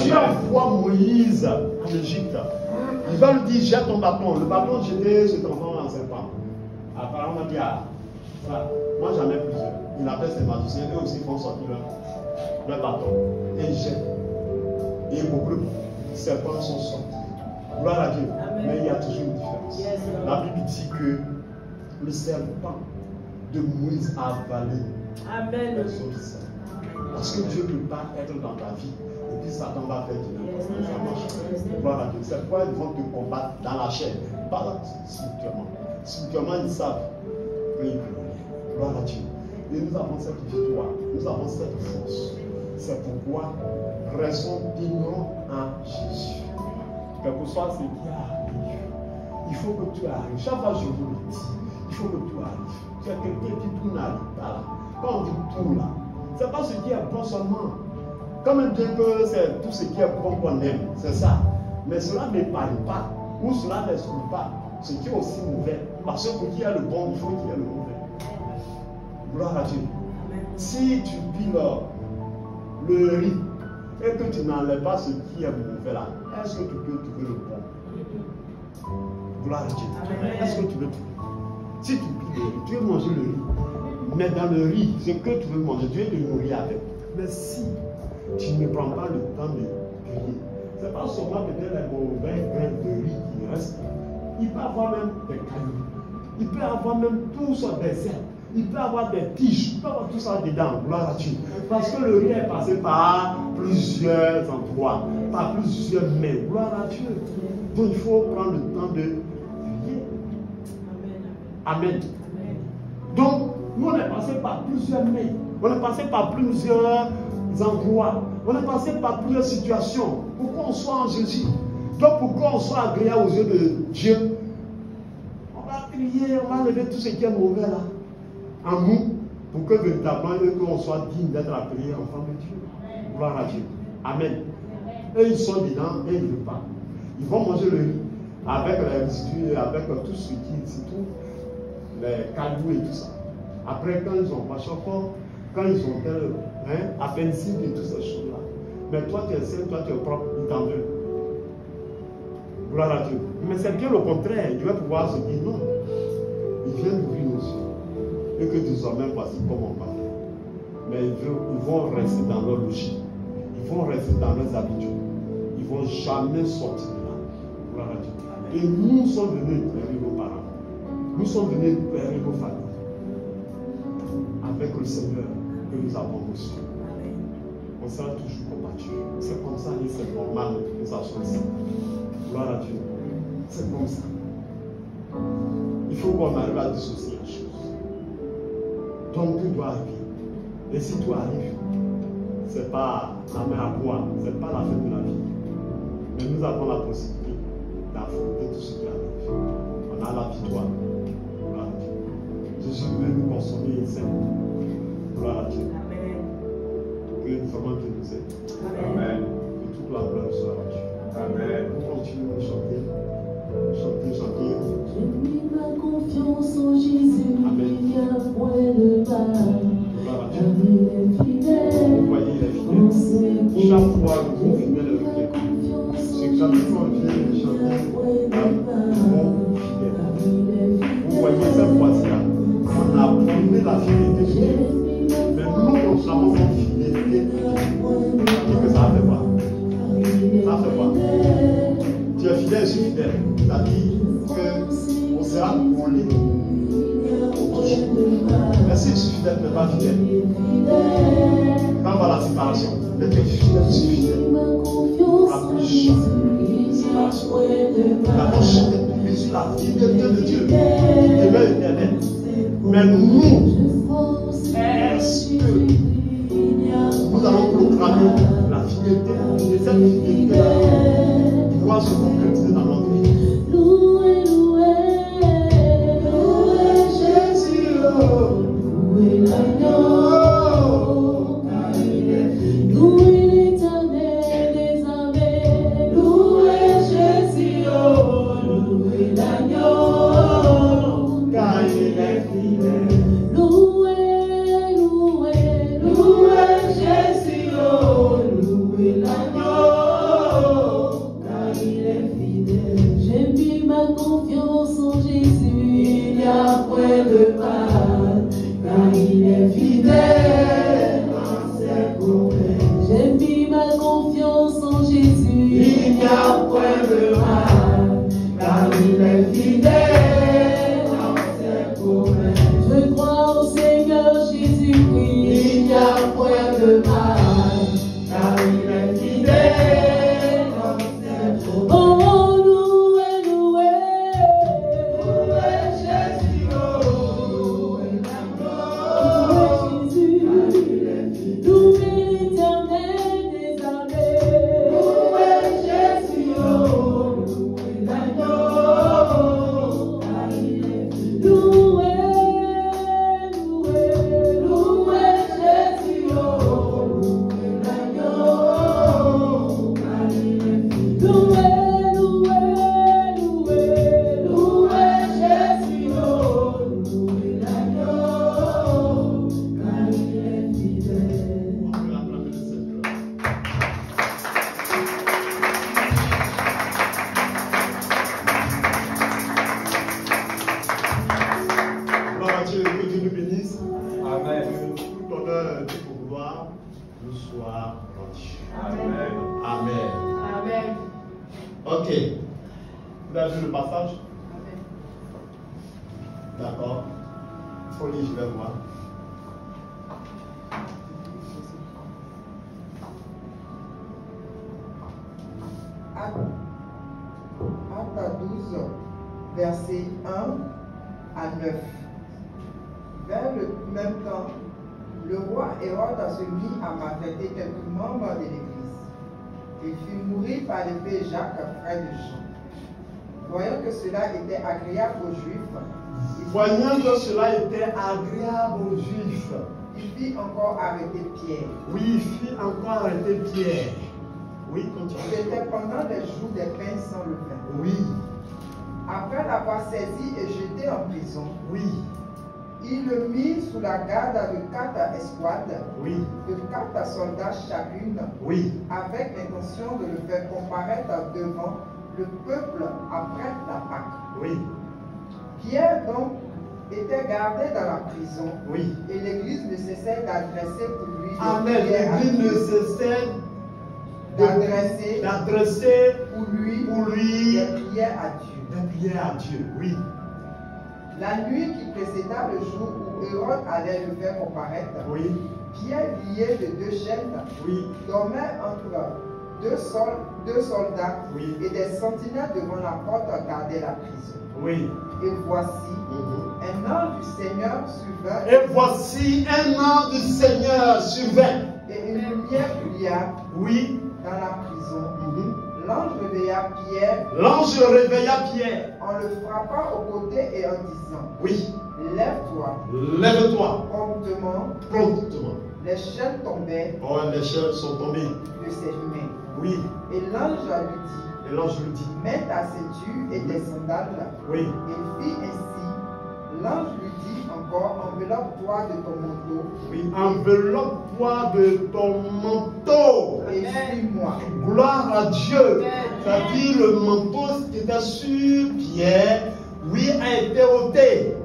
Dieu envoie Moïse en Égypte. Il va lui dire, jette ton bâton. Le bâton jeté se transforme en serpent. Apparemment, on dit, ah, ça, moi j'en ai plusieurs. Il appelle ses magiciens, eux aussi font sortir leur bâton. Et ils jettent. Et beaucoup de serpents sont sortis. Gloire à Dieu. Amen. Mais il y a toujours une différence. Yes, la Bible dit que le serpent de Moïse a avalé. Amen. Parce que Dieu ne peut pas être dans ta vie et puis Satan va faire du mal. Gloire à Dieu. C'est pourquoi ils vont te combattre dans la chair, pas spirituellement. Spirituellement, ils savent qu'ils peuvent. Gloire à Dieu. Et nous avons cette victoire, nous avons cette force. C'est pourquoi restons dignes en Jésus. Quel que soit ce qui arrive, il faut que tu arrives. Chaque fois je vous le dis, il faut que tu arrives. Tu as quelqu'un qui tout n'arrive pas là. Quand on dit tout là, c'est pas ce qui est bon seulement. Quand même bien que c'est tout ce qui est bon qu'on aime, c'est ça. Mais cela n'épargne pas, ou cela n'exclut pas ce qui est aussi mauvais. Parce que pour qu'il y ait le bon, il faut qu'il y ait le mauvais. Gloire à Dieu. Si tu piles le riz et que tu n'enlèves pas ce qui est mauvais là, est-ce que tu peux trouver le bon? Gloire à Dieu. Est-ce que tu veux trouver? Si tu piles le riz, tu veux manger le riz. Mais dans le riz, ce que tu veux manger, tu veux te nourrir avec. Mais si tu ne prends pas le temps de griller, ce n'est pas seulement peut-être les mauvais grains de riz qui restent. Il peut avoir même des cailloux. Il peut avoir même tout ça des herbes. Il peut avoir des tiges. Il peut avoir tout ça dedans. Gloire à Dieu. Parce que le riz est passé par plusieurs endroits, par plusieurs mains. Gloire à Dieu. Donc il faut prendre le temps de griller. Amen. Donc, nous on est passé par plusieurs mains, on est passé par plusieurs endroits, on est passé par plusieurs situations. Pourquoi on soit en Jésus? Donc pourquoi on soit agréable aux yeux de Dieu? On va prier, on va lever tout ce qui est mauvais là, en nous, pour que véritablement on soit digne d'être appelé enfant de Dieu. Gloire à Dieu. Amen. Et ils sont dedans et ils ne veulent pas. Ils vont manger le riz avec les résidus, avec tout ce qui se trouve, les cailloux et tout ça. Après, quand ils ont pas chocolat, quand ils ont appendicite et toutes ces choses-là. Mais toi, tu es sain, toi, tu es propre, ils t'en veulent. Gloire à Dieu. Mais c'est bien le contraire. Il va pouvoir se dire non. Il vient d'ouvrir nos yeux. Et que désormais, voici comment on va faire. Mais ils vont rester dans leur logique. Ils vont rester dans leurs habitudes. Ils ne vont jamais sortir de là. Gloire à Dieu. Et nous sommes venus éclairer nos parents. Nous sommes venus éclairer nos familles. Avec le Seigneur que nous avons reçu. On sera toujours combattu. C'est comme ça et c'est normal que nous achons ici. Gloire à Dieu. C'est comme ça. Il faut qu'on arrive à dissocier les choses. Donc tout doit arriver. Et si tout arrive, ce n'est pas la main à boire, ce n'est pas la fin de la vie. Mais nous avons la possibilité d'affronter tout ce qui arrive. On a la victoire. Gloire à Dieu. Jésus veut nous consommer et saint. Gloire à Dieu. Amen. Que vraiment Dieu nous aide. Amen. Que toute la gloire soit à Dieu. Amen. Nous continuons de chanter. Chanter. J'ai mis ma confiance en Jésus. Amen. Il n'y a point de mal. Gloire à Dieu. Il est fidèle. Vous voyez, il est fidèle. Chaque fois, le mot fidèle est revenu. C'est chaque fois qu'on vient de chanter, le mot fidèle. Vous voyez, cette fois-ci-là, on a promené la fidélité de Dieu. Mais nous, on travaille en fidélité. Et que ça ne fait pas. Ça ne fait pas. Tu es fidèle, je suis fidèle. C'est-à-dire qu'on sera collé au touche. Mais si je suis fidèle, tu n'es pas fidèle. Quand on va à la séparation, mais tu es fidèle, je suis fidèle. On a plus chanté séparation. On a plus chanté sur la fidélité de Dieu. Et même éternel. Mais nous, est-ce que nous allons proclamer la fidélité et cette fidélité doit se concrétiser dans notre vie. Louez, louez, louez Jésus, louez l'agneau, car il est fidèle. Louez l'Éternel des armées, louez Jésus, louez l'agneau, Car il est fidèle. louez, louez, louez Jésus, louez l'agneau, car il est fidèle. J'ai mis ma confiance en Jésus, il n'y a point de mal, car il est fidèle dans ses promesses. J'ai mis ma confiance en Jésus, il n'y a point de mal, car il est fidèle dans ses promesses. Je crois au Seigneur Jésus-Christ, il n'y a point de mal, car il est fidèle dans ses promesses. Oh, louez, louez, louez Jésus, louez l'agneau, Jésus, louez l'Éternel des armées, louez Jésus, louez l'agneau, car il est fidèle. Louez, louez, louez Jésus, louez l'agneau, car il est fidèle. Louez, louez, louez, louez Jésus, louez l'agneau, car il est fidèle. On peut acclamer le Seigneur. Gloire à Dieu, que Dieu nous bénisse. Amen. Que tout honneur et toute gloire nous soit rendu. Amen. Amen. Amen. Ok. Vous avez vu le passage? D'accord. Folie, je vais voir. Acte 12, versets 1 à 9. Vers le même temps, le roi Hérode se mit à maltraiter quelques membres de l'Église. Il fit mourir par l'épée Jacques, frère de Jean. Voyant que cela était agréable aux Juifs, Voyant que cela était agréable aux Juifs, il fit encore arrêter Pierre. oui, il fit encore arrêter Pierre. Oui, continue. C'était pendant les jours des pains sans levain. Oui, Après l'avoir saisi et jeté en prison, oui, il le mit sous la garde de 4 escouades, oui, de 4 soldats chacune, oui, avec l'intention de le faire comparaître devant le peuple apprête la Pâque. Oui. Pierre donc était gardé dans la prison. Oui. Et l'Église ne cessait d'adresser pour lui des Amen. prières à L'Église ne Dieu. cessait D'adresser pour lui des prières à Dieu. des prières à Dieu. Oui. La nuit qui précéda le jour où Hérode allait le faire comparaître, Oui. Pierre, lié de 2 chaînes, Oui. dormait entre deux soldats Oui. et des sentinelles devant la porte gardaient la prison. Oui. Et voici, Mhm. un ange du Seigneur survint Et voici un ange du Seigneur survint. et une lumière brilla Oui. dans la prison. Mhm. L'ange réveilla Pierre L'ange réveilla Pierre. en le frappant au côté et en disant, Oui. lève-toi. Lève-toi Promptement, promptement. les chaînes tombaient Oh, les chaînes sont tombées. de ses mains. Oui. Et l'ange lui dit, Et l'ange lui dit. mets ta ceinture et tes sandales. Oui. Et fit ainsi. L'ange lui dit encore, enveloppe-toi de ton manteau Oui. Enveloppe-toi de ton manteau. et suis-moi. Gloire à Dieu. C'est-à-dire le manteau qui était sur Pierre, oui, a été ôté.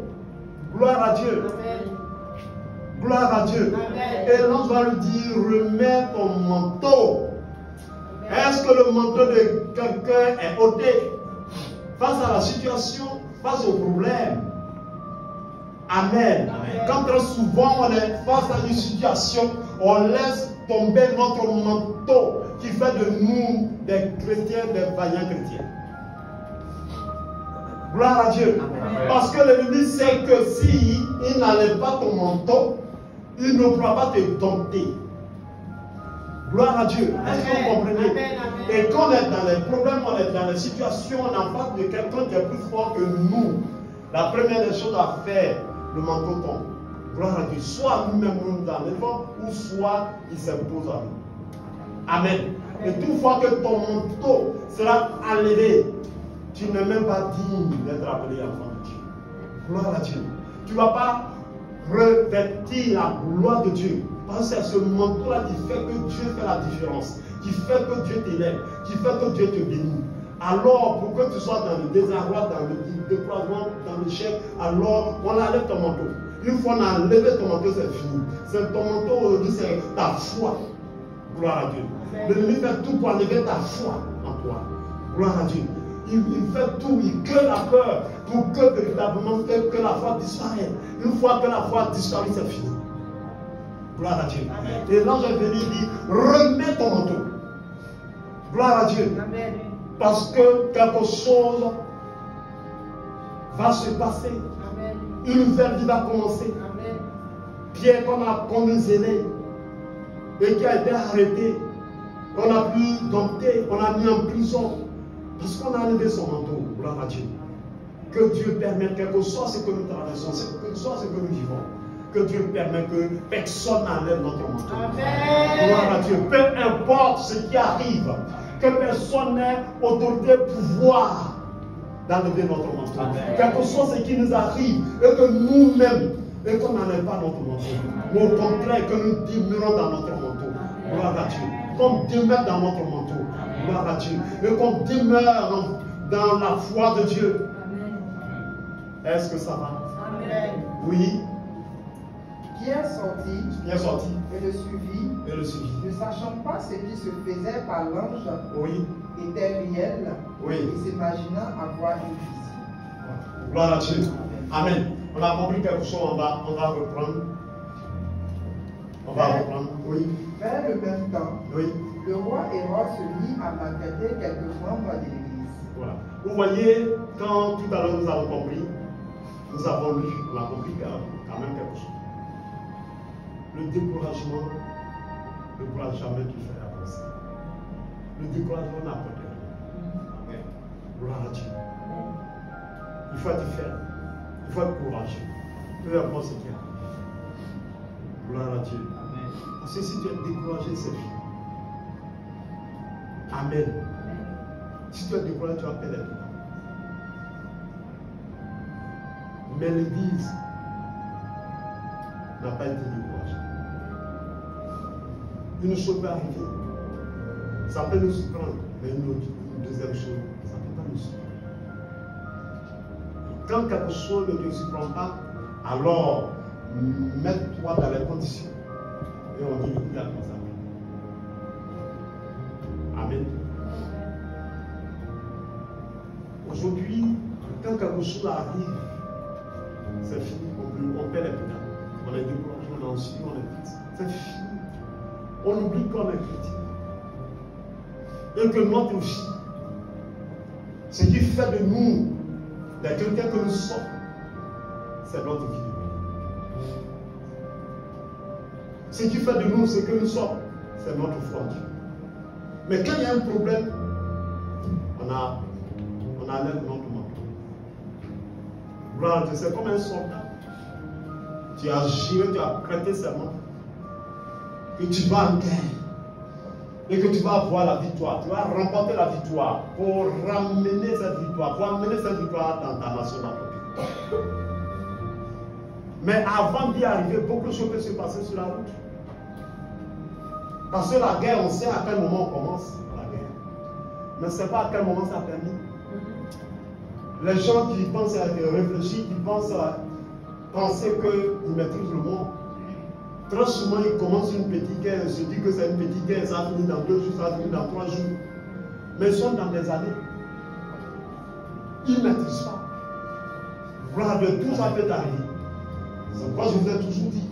Gloire à Dieu. Gloire à Dieu. Et l'ange va lui dire, remets ton manteau. Est-ce que le manteau de quelqu'un est ôté face à la situation, face au problème? Amen. Quand très souvent on est face à une situation, on laisse tomber notre manteau qui fait de nous des chrétiens, des vaillants chrétiens. Gloire à Dieu. Amen. Parce que l'ennemi sait que si il n'enlève pas ton manteau, il ne pourra pas te dompter. Gloire à Dieu. Est-ce que vous comprenez? Et quand on est dans les problèmes, on est dans les situations, on est en face de quelqu'un qui est plus fort que nous. La première des choses à faire, le manteau tombe. Gloire à Dieu. Soit nous-mêmes nous enlevons, ou soit il s'impose à nous. Amen. Et toutefois que ton manteau sera enlevé, tu n'es même pas digne d'être appelé enfant de Dieu. Gloire à Dieu. Tu ne vas pas revêtir la gloire de Dieu. Parce que c'est ce manteau-là qui fait que Dieu fait la différence, qui fait que Dieu t'élève, qui fait que Dieu te bénit. Alors, pour que tu sois dans le désarroi, dans le découragement, dans l'échec, alors on enlève ton manteau. Une fois on a enlevé ton manteau, c'est fini. C'est ton manteau aujourd'hui, c'est ta foi. Gloire à Dieu. L'ennemi fait tout pour enlever ta foi en toi. Gloire à Dieu. Il fait tout, il crée la peur pour que véritablement que la foi disparaisse. Une fois que la foi disparaît, c'est fini. Gloire à Dieu. Amen. Et l'ange est venu dire, remets ton manteau. Gloire à Dieu. Amen. Parce que quelque chose va se passer. Amen. Une nouvelle vie va commencer. Amen. Pierre qu'on a condamné et qui a été arrêté, qu'on a pu dompter, qu'on a mis en prison, parce qu'on a enlevé son manteau. Gloire à Dieu. Que Dieu permette, quel que soit ce que nous traversons, quel que soit ce que nous vivons, que Dieu permette que personne n'enlève notre manteau. Amen. Gloire à Dieu. Peu importe ce qui arrive, que personne n'ait autorité, pouvoir d'enlever notre manteau. Amen. Quel que soit ce qui nous arrive, et que nous-mêmes, et qu'on n'enlève pas notre manteau. Mais au contraire, que nous demeurons dans notre manteau. Gloire à Dieu. Qu'on demeure dans notre manteau. Gloire à Dieu. Et qu'on demeure dans la foi de Dieu. Est-ce que ça va? Amen. Oui. Pierre sortit et le suivit, ne sachant pas ce qui se faisait par l'ange, oui, était réel, oui, et s'imaginant avoir une vision. Gloire à Dieu. Amen. On a compris quelque chose, on va reprendre. On va reprendre, oui. Vers le même temps, oui, le roi Hérode se mit à maltraiter quelques membres de l'Église. Voilà. Vous voyez, quand tout à l'heure nous avons compris, nous avons lu, on a compris quand même quelque chose. Le découragement ne pourra jamais te faire avancer. Le découragement n'apporte rien. Gloire à Dieu. Il faut être ferme. Il faut être courageux. Peu importe ce qu'il y a. Gloire à Dieu. Parce que si tu es découragé, c'est fini. Amen. Si tu es découragé, tu vas perdre tout. Mais l'Église n'a pas été découragée. Une chose peut arriver. Ça peut nous surprendre, mais une deuxième chose, ça peut plus. Quand quelque chose ne te surprend pas, alors mets-toi dans les conditions. Et on dit, il y a comme ça. Amen. Aujourd'hui, quand quelque chose arrive, c'est fini. On perd les pédales. On est découragé, on est en suivi, on est triste. C'est fini. On oublie qu'on est chrétien. Et que notre vie, ce qui fait de nous, de quelqu'un que nous sommes, c'est notre vie. Ce qui fait de nous ce que nous sommes, c'est notre foi. Mais quand il y a un problème, on enlève notre manteau. Gloire à Dieu, c'est comme un soldat. Tu as juré, tu as prêté serment que tu vas en guerre et que tu vas avoir la victoire. Tu vas remporter la victoire pour ramener cette victoire, pour amener cette victoire dans ta nation, dans ton pays. Mais avant d'y arriver, beaucoup de choses peuvent se passer sur la route. Parce que la guerre, on sait à quel moment on commence la guerre. Mais on ne sait pas à quel moment ça termine. Les gens qui pensent à réfléchir, qui pensent à penser qu'ils maîtrisent le monde. Très souvent, ils commencent une petite guerre, ils se disent que c'est une petite guerre, ça finit dans 2 jours, ça finit dans 3 jours. Mais ils sont dans des années. Ils ne maîtrisent pas. Voilà, de tout ça peut arriver. C'est pourquoi je vous ai toujours dit.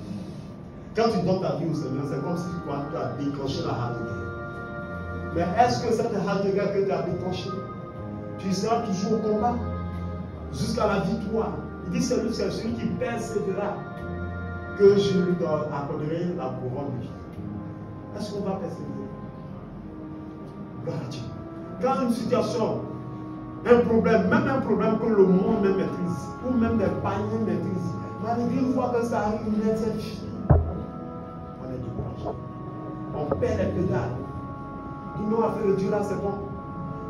Quand tu donnes ta vie au Seigneur, c'est comme si tu as déclenché la halte de guerre. Mais est-ce que cette halte de guerre que tu as déclenchée, tu seras toujours au combat jusqu'à la victoire? Il dit c'est celui qui persévérera que je lui accorderai la couronne de vie. Est-ce qu'on va persévérer? Gloire à Dieu. Quand une situation, un problème, même un problème que le monde même maîtrise, ou même des païens maîtrisent, malgré une fois que ça arrive, c'est fini. On est découragé. On perd les pédales. Nous n'avons fait le Dieu là, c'est bon.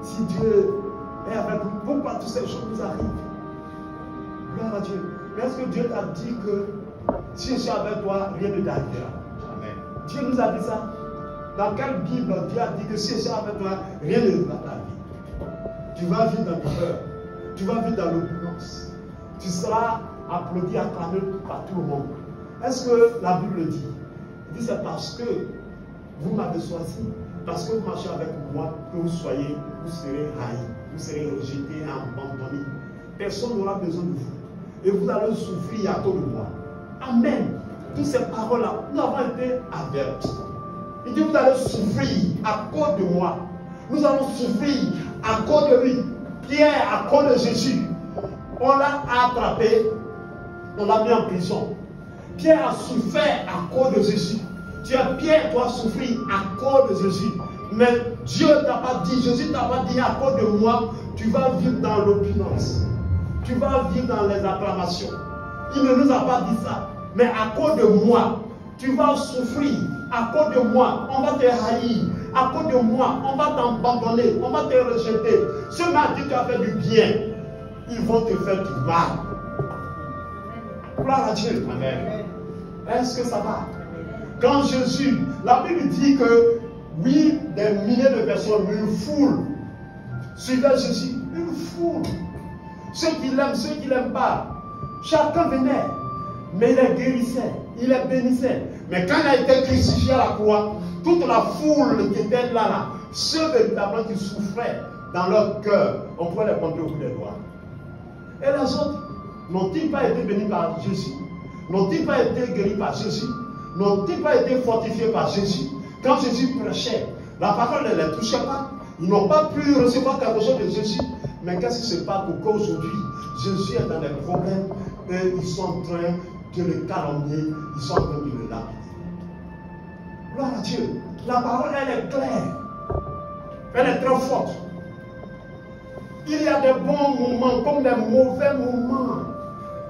Si Dieu est avec nous, pourquoi toutes ces choses nous arrivent? Gloire à Dieu. Mais est-ce que Dieu t'a dit que si je suis avec toi, rien ne t'arrivera? Dieu nous a dit ça. Dans quelle Bible Dieu a dit que si je suis avec toi, rien ne va t'arriver? Tu vas vivre dans le peur. Tu vas vivre dans l'opulence. Tu seras applaudi, acclamé par tout le monde. Est-ce que la Bible dit? Il dit c'est parce que vous m'avez choisi, parce que vous marchez avec moi, que vous serez haïs, vous serez rejetés, abandonnés. Personne n'aura besoin de vous. Et vous allez souffrir à cause de moi. Amen. Toutes ces paroles-là, nous avons été avertis. Il dit, vous allez souffrir à cause de moi. Nous allons souffrir à cause de lui. Pierre, à cause de Jésus, on l'a attrapé, on l'a mis en prison. Pierre a souffert à cause de Jésus. Pierre doit souffrir à cause de Jésus. Mais Dieu t'a pas dit, Jésus t'a pas dit à cause de moi, tu vas vivre dans l'opulence. Tu vas vivre dans les acclamations. Il ne nous a pas dit ça. Mais à cause de moi, tu vas souffrir. À cause de moi, on va te haïr. À cause de moi, on va t'abandonner. On va te rejeter. Ceux qui tu as fait du bien, ils vont te faire du mal. Gloire à Dieu. Amen. Est-ce que ça va? Quand Jésus, la Bible dit que oui, des milliers de personnes, une foule, suivaient Jésus. Une foule. Ceux qui l'aiment, ceux qui ne l'aiment pas. Chacun venait. Mais il les guérissait, il les bénissait. Mais quand il a été crucifié à la croix, toute la foule qui était là, ceux véritablement qui souffraient dans leur cœur, on pouvait les compter au bout des doigts. Et les autres, n'ont-ils pas été bénis par Jésus? N'ont-ils pas été guéris par Jésus? N'ont-ils pas été fortifiés par Jésus? Quand Jésus prêchait, la parole ne les touchait pas. Ils n'ont pas pu recevoir quelque chose de Jésus. Mais qu'est-ce qui se passe? Pourquoi aujourd'hui, Jésus est dans des problèmes et ils sont en train de le calomnier, ils sont en train de le lapider. Gloire à Dieu. La parole, elle est claire. Elle est très forte. Il y a des bons moments comme des mauvais moments.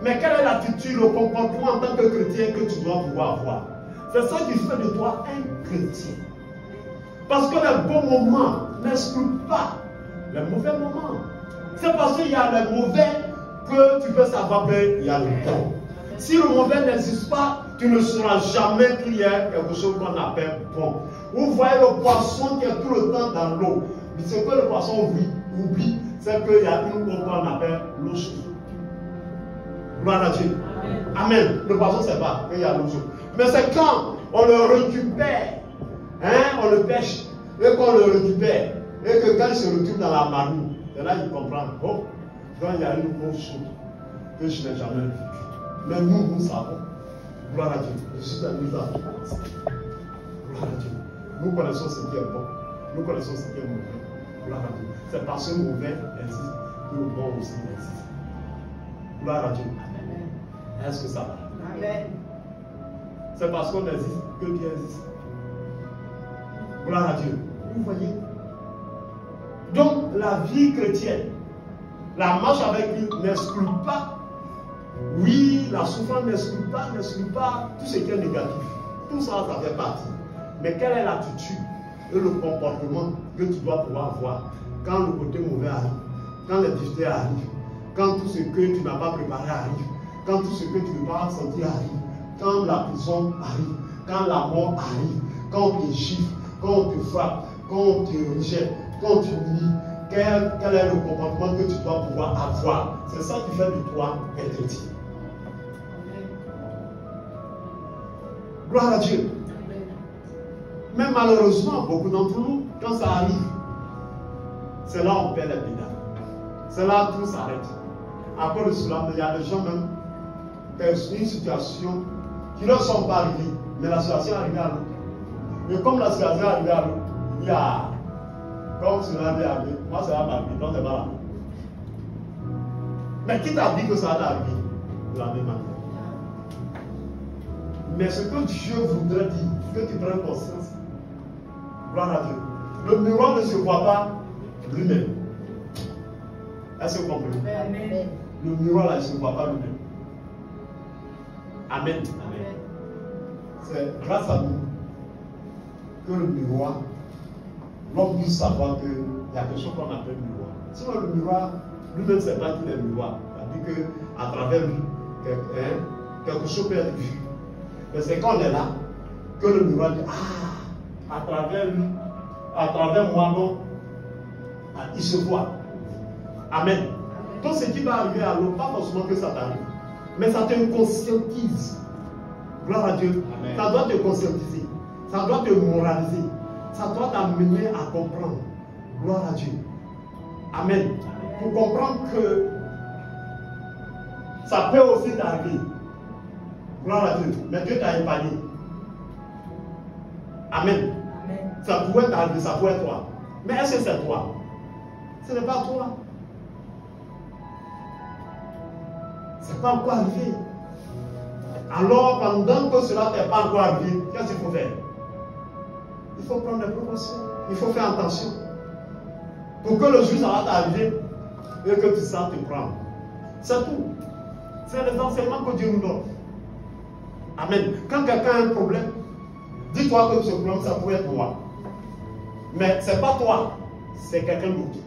Mais quelle est l'attitude, le comportement en tant que chrétien que tu dois pouvoir avoir? C'est ça qui fait de toi un chrétien. Parce que les bons moments n'excluent pas les mauvais moments. C'est parce qu'il y a les mauvais que tu peux savoir qu'il y a le bon. Si le mauvais n'existe pas, tu ne sauras jamais qu'il y a quelque chose qu'on appelle bon. Vous voyez le poisson qui est tout le temps dans l'eau. Ce que le poisson oublie, c'est qu'il y a une eau qu'on appelle l'eau chaude. Gloire à Dieu. Amen. Le poisson ne sait pas qu'il y a l'eau chaude. Mais c'est quand on le récupère, hein, on le pêche, et qu'on le récupère, et que quand il se retrouve dans la marmite, c'est là qu'il comprend. Oh, donc il y a une eau chaude que je n'ai jamais vue. Mais nous savons. Gloire à Dieu. Je suis un nous avons. Gloire à Dieu. Nous connaissons ce qui est bon. Nous connaissons ce qui est mauvais. Gloire à Dieu. C'est parce que le mauvais existe que le bon aussi existe. Gloire à Dieu. Est-ce que ça va? Amen. C'est parce qu'on existe que Dieu existe. Gloire à Dieu. Vous voyez? Donc, la vie chrétienne, la marche avec lui n'exclut pas. Oui, la souffrance n'exclut pas tout ce qui est négatif. Tout ça, ça fait partie. Mais quelle est l'attitude et le comportement que tu dois pouvoir avoir quand le côté mauvais arrive, quand les difficultés arrivent, quand tout ce que tu n'as pas préparé arrive, quand tout ce que tu ne peux pas sentir arrive, quand la prison arrive, quand la mort arrive, quand on te chiffre, quand on te frappe, quand on te rejette, quand on t'humilie, quel est le comportement que tu dois pouvoir avoir? C'est ça qui fait de toi un chrétien. Gloire à Dieu. Mais malheureusement, beaucoup d'entre nous, quand ça arrive, c'est là où on perd les pédales. C'est là où tout s'arrête. À cause de cela, il y a des gens même qui ont une situation qui ne leur sont pas arrivées, mais la situation est arrivée à l'autre. Et comme la situation est arrivée à l'autre, il y a, comme cela est arrivé, moi ça va m'arriver, donc c'est pas là. Mais qui t'a dit que ça va t'arriver de la même manière? Mais ce que Dieu voudrait dire, que tu prennes conscience, gloire à Dieu. Le miroir ne se voit pas lui-même. Est-ce que vous comprenez? Amen. Le miroir là, il ne se voit pas lui-même. Amen. Amen. C'est grâce à nous que le miroir, l'homme puisse savoir qu'il y a quelque chose qu'on appelle miroir. Sinon, le miroir, lui-même ne sait pas qu'il est miroir. C'est-à-dire qu'à travers lui, quelque chose peut être vu. Mais c'est quand on est là que le miroir dit, ah, à travers lui, à travers moi, non, il se voit. Amen. Donc ce qui va arriver à l'autre, pas forcément que ça t'arrive, mais ça te conscientise. Gloire à Dieu. Amen. Ça doit te conscientiser. Ça doit te moraliser. Ça doit t'amener à comprendre. Gloire à Dieu. Amen. Amen. Pour comprendre que ça peut aussi t'arriver. Gloire à Dieu. Mais Dieu t'a épargné. Amen. Amen. Ça pourrait t'arriver, ça pourrait être toi. Mais est-ce que c'est toi? Ce n'est pas toi. Ce n'est pas encore arrivé. Alors, pendant que cela n'est pas encore arrivé, qu'est-ce qu'il faut faire? Il faut prendre des précautions. Il faut faire attention. Pour que le jour ça va t'arriver et que tu saches te prendre. C'est tout. C'est les enseignements que Dieu nous donne. Amen. Quand quelqu'un a un problème, dis-toi que ce problème, ça pourrait être moi. Mais ce n'est pas toi, c'est quelqu'un d'autre.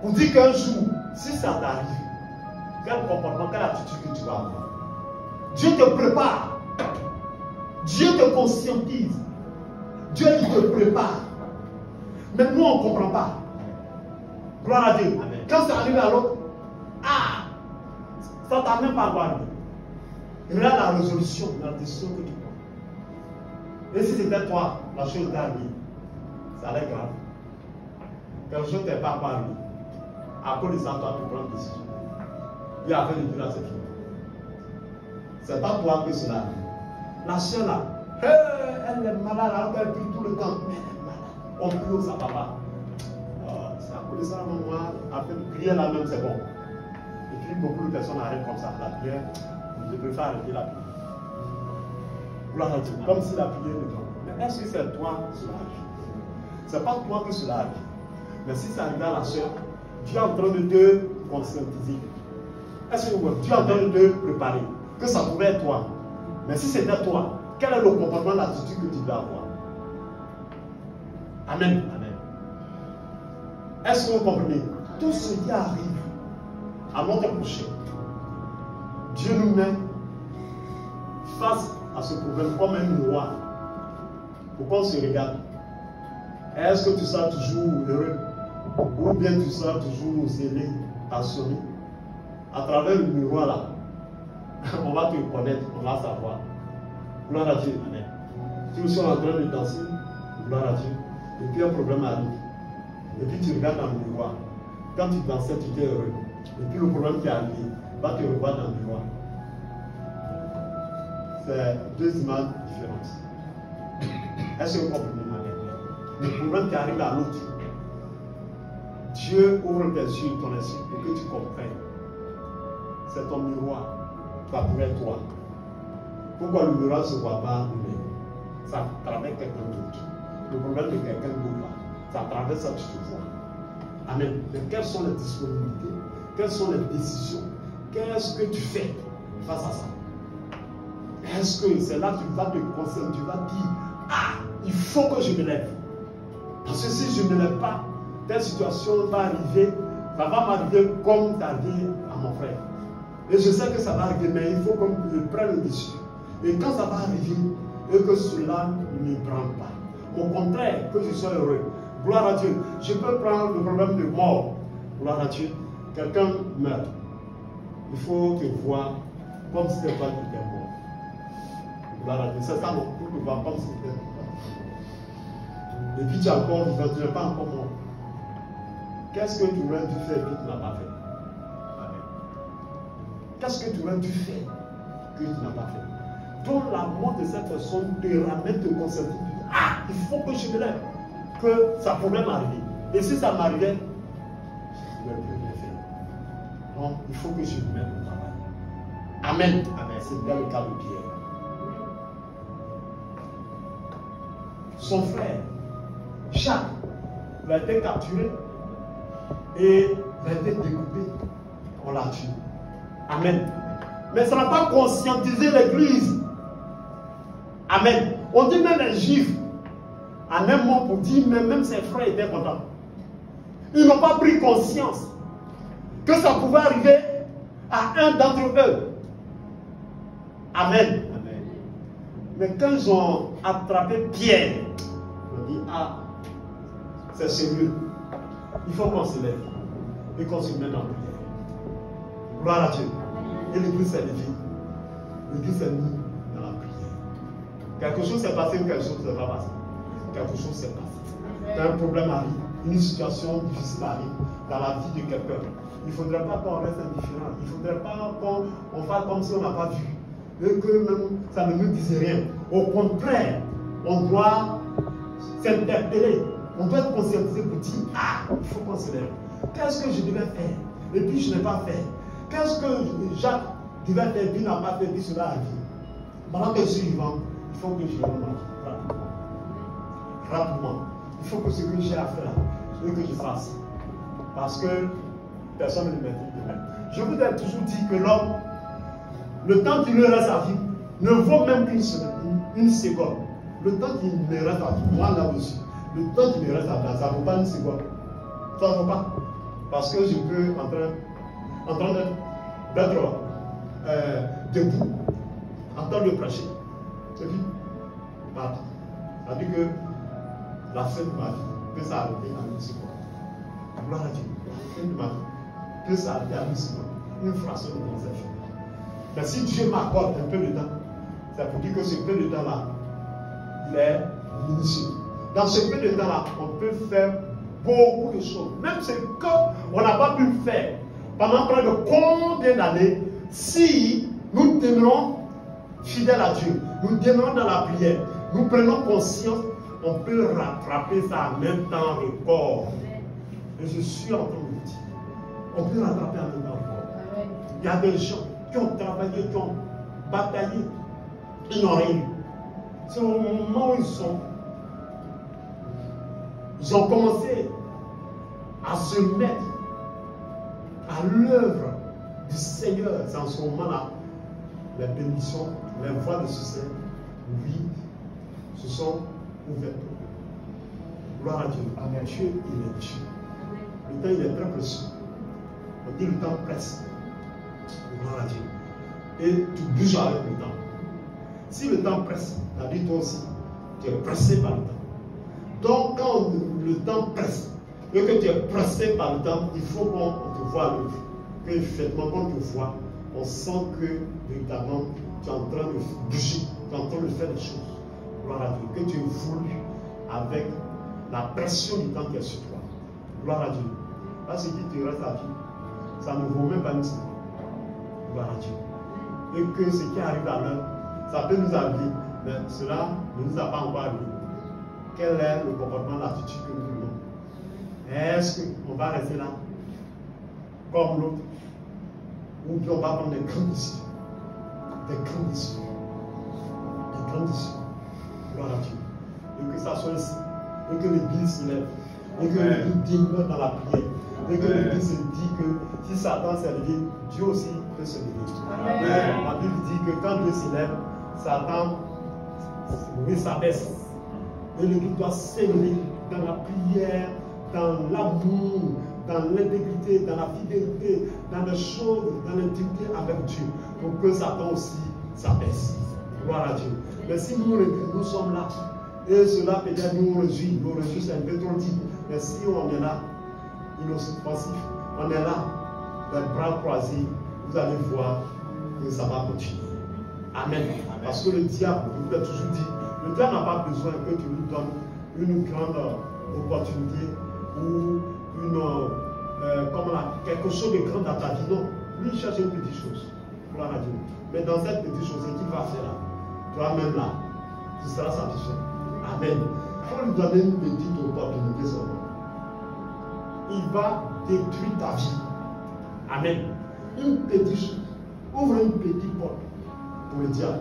Pour dire qu'un jour, si ça t'arrive, quel comportement, quelle attitude que tu vas avoir? Dieu te prépare. Dieu te conscientise. Dieu il te prépare. Mais nous, on ne comprend pas. Gloire à Dieu. Amen. Quand ça arrive à l'autre, ça ne t'a même pas arrivé. Il y a la résolution, la décision que tu prends. Et si c'était toi, la chose t'est arrivée, ça allait grave. Quelque chose n'est pas arrivé. À cause de ça, toi, tu prends une décision. Et après, le Dieu là, c'est fini. Ce n'est pas toi que cela arrive. La soeur là, elle est malade, elle prie tout le temps. Mais elle est malade. On prie au sa papa. C'est à cause de ça, maman. Après, prier là même, c'est bon. Et puis, beaucoup de personnes arrêtent comme ça. La prière, je préfère arrêter la prière. Gloire à Dieu. Comme si la prière ne tombe. Mais est-ce que c'est toi que cela arrive? Ce n'est pas toi que cela arrive. Mais si ça arrive à la soeur, Dieu est en train de te conscientiser. Est-ce que Dieu est en train de te préparer? Que ça pouvait être toi. Mais si c'était toi, quel est le comportement, l'attitude que tu dois avoir? Amen. Amen. Est-ce que vous comprenez? Tout ce qui arrive à notre prochain, Dieu nous met face à ce problème comme un miroir pour qu'on se regarde Est-ce que tu seras toujours heureux? Ou bien tu seras toujours zélé, passionné? À travers le miroir là, on va te connaître, on va savoir. Gloire à Dieu. Amen. Si nous sommes en train de danser, gloire à Dieu. Et puis un problème arrive. Et puis tu regardes dans le miroir. Quand tu dansais, tu étais heureux. Et puis le problème qui est arrivé, va te revoir dans le miroir. C'est deux images différentes. Est-ce que vous comprenez ma lettre? Le problème qui arrive à l'autre, Dieu ouvre tes yeux, ton esprit, pour que tu comprennes. C'est ton miroir, ça pourrait être toi. Pourquoi le miroir ne se voit pas lui-même? Ça traverse quelqu'un d'autre. Le problème de quelqu'un d'autre là, ça traverse ça, tu te vois. Amen. Mais quelles sont les disponibilités? Quelles sont les décisions? Qu'est-ce que tu fais face à ça? Est-ce que c'est là que tu vas te concentrer, tu vas dire, ah, il faut que je me lève. Parce que si je ne me lève pas, telle situation va arriver, ça va m'arriver comme ça dit à mon frère. Et je sais que ça va arriver, mais il faut que je prenne le dessus. Et quand ça va arriver, et que cela ne me prend pas. Au contraire, que je sois heureux. Gloire à Dieu. Je peux prendre le problème de mort. Gloire à Dieu. Quelqu'un meurt. Il faut te voir comme si c'était pas qui était mort. Gloire à Dieu. C'est ça, non? Pour te voir comme si c'était mort. Et puis tu es encore vivant, tu n'es pas encore mort. Qu'est-ce que tu aurais dû faire que tu n'as pas fait? Amen. Qu'est-ce que tu aurais dû faire que tu n'as pas fait? Donc la mort de cette personne te ramène, te concentrer. Ah, il faut que je me lève. Que ça pourrait m'arriver. Et si ça m'arrivait, je ne pourrais plus rien faire. Donc il faut que je me mette au travail. Amen. Amen. C'est bien le cas de Pierre. Son frère, Jacques, il a été capturé et il a été découpé. On l'a tué. Amen. Mais ça n'a pas conscientisé l'église. Amen. On dit même les juifs, en un mot pour dire, mais même ses frères étaient contents. Ils n'ont pas pris conscience que ça pouvait arriver à un d'entre eux. Amen. Amen. Mais quand ils ont attrapé Pierre, ils ont dit, ah, c'est sérieux. Il faut qu'on se lève et qu'on se mette en prière. Gloire à Dieu. Et l'église s'est levée. L'église s'est mise dans la prière. Quelque chose s'est passé ou quelque chose ne s'est pas passé. Quelque chose s'est passé. Un problème arrive, une situation difficile arrive dans la vie de quelqu'un. Il ne faudrait pas qu'on reste indifférent. Il ne faudrait pas qu'on fasse comme si on n'a pas vu. Et que même ça ne nous dise rien. Au contraire, on doit s'interpeller. On doit être conscientisé pour dire, ah, il faut qu'on se lève. Qu'est-ce que je devais faire? Et puis je n'ai pas fait. Qu'est-ce que Jacques devait faire? Puis n'a pas fait, puis cela arrive. Pendant que je suis vivant, il faut que je rentre rapidement. Rapidement. Il faut que ce que j'ai à faire, ce que je fasse. Parce que personne ne me maîtrise de même. Je vous ai toujours dit que l'homme, le temps qu'il lui reste à vivre, ne vaut même qu'une seconde. Le temps qu'il me reste à vivre, moi là-dessus, le temps qu'il me reste à vivre, ça ne vaut pas une seconde. Ça ne vaut pas. Parce que je peux en train d'être debout, en train de prêcher. Et puis, parti. Ça veut dire que la fin de ma vie peut s'arrêter à une seconde. Gloire à Dieu. La fin de ma vie peut s'arrêter à une seconde. Une fraction de conception. Mais si Dieu m'accorde un peu de temps, c'est pour dire que ce peu de temps-là, il est minutieux. Dans ce peu de temps-là, on peut faire beaucoup de choses. Même ce qu'on n'a pas pu faire pendant près de combien d'années, si nous demeurons fidèles à Dieu, nous demeurons dans la prière, nous prenons conscience, on peut rattraper ça en même temps record. Et je suis en train de vous dire, on peut rattraper en même temps record. Il y a des gens qui ont travaillé, qui ont bataillé, ils n'ont rien eu. C'est au moment où ils ont commencé à se mettre à l'œuvre du Seigneur. C'est en ce moment-là, les bénédictions, les voies de succès, oui, se sont ouvertes. Gloire à Dieu. Amen. Dieu, il est Dieu. Le temps, il est très précieux. On dit le temps presse. Gloire à Dieu. Et tu bouges avec le temps. Si le temps presse, tu as dit toi aussi, tu es pressé par le temps. Donc, quand le temps presse, et que tu es pressé par le temps, il faut qu'on te voie l'œuvre. Que effectivement, quand on te voit, on sent que véritablement tu es en train de bouger, tu es en train de faire des choses. Gloire à Dieu. Que tu évolues avec la pression du temps qui est sur toi. Gloire à Dieu. Là, ce qui te reste à vivre, ça ne vaut même pas une seconde. Gloire à Dieu. Et que ce qui arrive à l'heure, ça peut nous arriver, mais cela ne nous a pas encore arrivé. Quel est le comportement, l'attitude que nous voulons? Est-ce qu'on va rester là, comme l'autre, ou bien on va prendre des grandes décisions? Des grandes décisions. Des grandes décisions. Gloire à Dieu. Et que ça soit ici. Et que l'Église se lève. Et que l'Église demeure dans la prière. Et que l'Église se dit que si Satan s'est levé, Dieu aussi peut se lever. Amen. La Bible dit que quand Dieu se lève, Satan s'abaisse. Et l'Église doit s'élever dans la prière, dans l'amour, dans l'intégrité, dans la fidélité, dans les choses, dans l'intimité avec Dieu, pour que Satan aussi s'abaisse. Gloire à Dieu. Mais si nous sommes là, et cela peut-être nous réjouit, c'est un peu trop dit, mais si on est là, inoffensif, on est là, les bras croisés, vous allez voir que ça va continuer. Amen. Parce que le diable, je vous l'ai toujours dit, le diable n'a pas besoin que tu lui donnes une grande opportunité ou quelque chose de grand dans ta vie. Non, lui il cherche une petite chose. Gloire à Dieu. Mais dans cette petite chose, ce qu'il va faire là, toi-même là, tu seras satisfait. Amen. Il faut lui donner une petite opportunité seulement. Il va détruire ta vie. Amen. Une petite chose. Ouvre une petite porte pour le diable.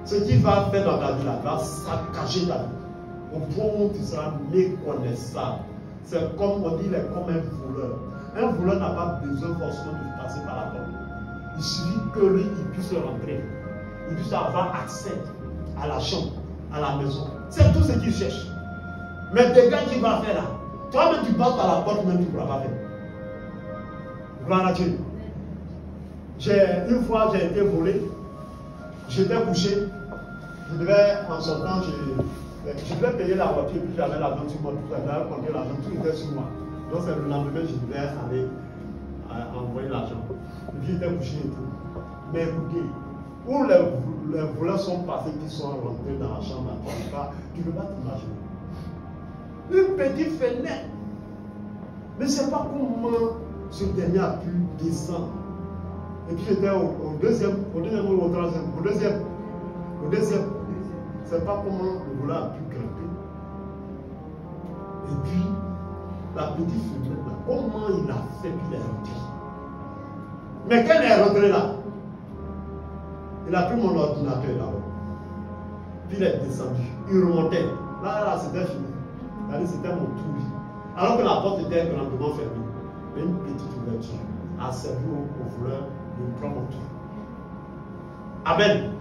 Ce qu'il va faire dans ta vie là, va saccager ta vie. Au point où tu seras méconnaissable. C'est comme on dit, il est comme un voleur. Un voleur n'a pas besoin forcément de passer par la porte. Il suffit que lui, il puisse rentrer. Il puisse avoir accès à la chambre, à la maison. C'est tout ce qu'il cherche. Mais des gars qui va faire là, toi-même tu passes par la porte, même tu ne pourras pas faire. Gloire à Dieu. Une fois, j'ai été volé. J'étais couché. Je devais, en sortant, je devais payer la voiture, puis j'avais l'argent sur moi, tout ça, j'avais compté l'argent, tout était sur moi. Donc c'est le lendemain, je devais aller envoyer l'argent. Et puis j'étais couché et tout. Mais écoutez, où les voleurs sont passés, qui sont rentrés dans la chambre, tu ne peux pas t'imaginer. Une petite fenêtre. Mais je ne sais pas comment ce dernier a pu descendre. Et puis j'étais au deuxième ou au troisième. Au deuxième. Je ne sais pas comment le voleur a pu grimper. Et puis, la petite fenêtre là, comment il a fait qu'il est rentré. Mais quand il est rentré là, il a pris mon ordinateur là-haut. Puis il est descendu. Il remontait. Là, c'était fini. C'était mon tour. Alors que la porte était grandement fermée. Mais une petite ouverture a servi au voleur de prendre mon tour. Amen.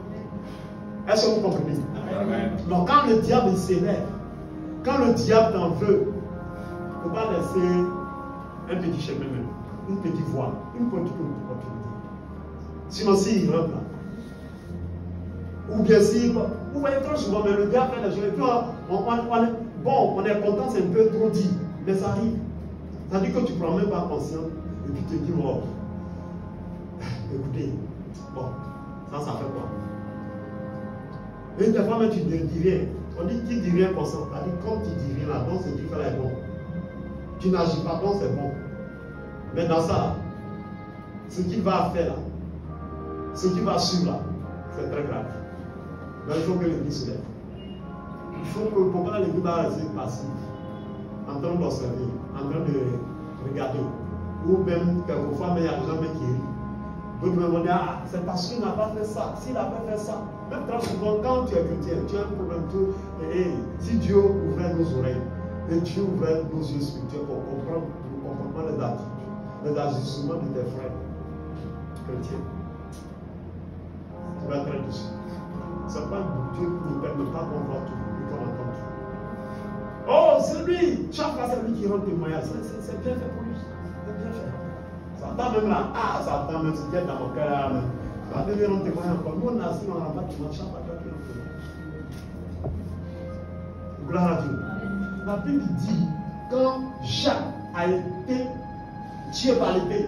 Est-ce que vous comprenez? Amen. Donc quand le diable s'élève, quand le diable t'en veut, il ne faut pas laisser un petit chemin même, une petite voie, une petite opportunité. Sinon, s'il rentre là, ou bien si, vous voyez trop souvent, mais le diable fait les choses, et puis on est content, c'est un peu trop dit, mais ça arrive. Ça dit que tu ne prends même pas conscience, et puis tu te dis, oh, écoutez, bon, ça fait quoi? Et des fois, même tu ne dis rien. On dit qui dit rien consent. Ça dit quand tu dis rien là, donc ce que tu fais là est bon. Tu n'agis pas, donc c'est bon. Mais dans ça, ce qu'il va faire là, ce qui va suivre là, c'est très grave. Mais il faut que l'Église se lève. Il faut que, pourquoi l'Église va rester passive, en train d'observer, en train de regarder. Ou même, quelquefois, mais il y a des gens qui rient. D'autres me vont dire, ah, c'est parce qu'il n'a pas fait ça. S'il avait fait ça, même très souvent, quand tu es chrétien, tu as un problème. Et si Dieu ouvrait nos oreilles, et Dieu ouvrait nos yeux spirituels pour comprendre le comportement des attitudes, les ajustements de tes frères chrétiens, tu vas être dessus. C'est pas Dieu qui ne permet pas qu'on voit tout et qu'on entend tout. Oh, c'est lui! Chaque fois, c'est lui qui rend témoignage. C'est bien fait pour lui. C'est bien fait. Satan même là, Satan même, c'est dans mon cœur. Ça va devenir un témoin encore. Nous, on a assis, on n'a pas de témoin. Chaque fois, tu as un témoin. Gloire à Dieu. la Bible dit, quand Jacques a été tué par l'épée,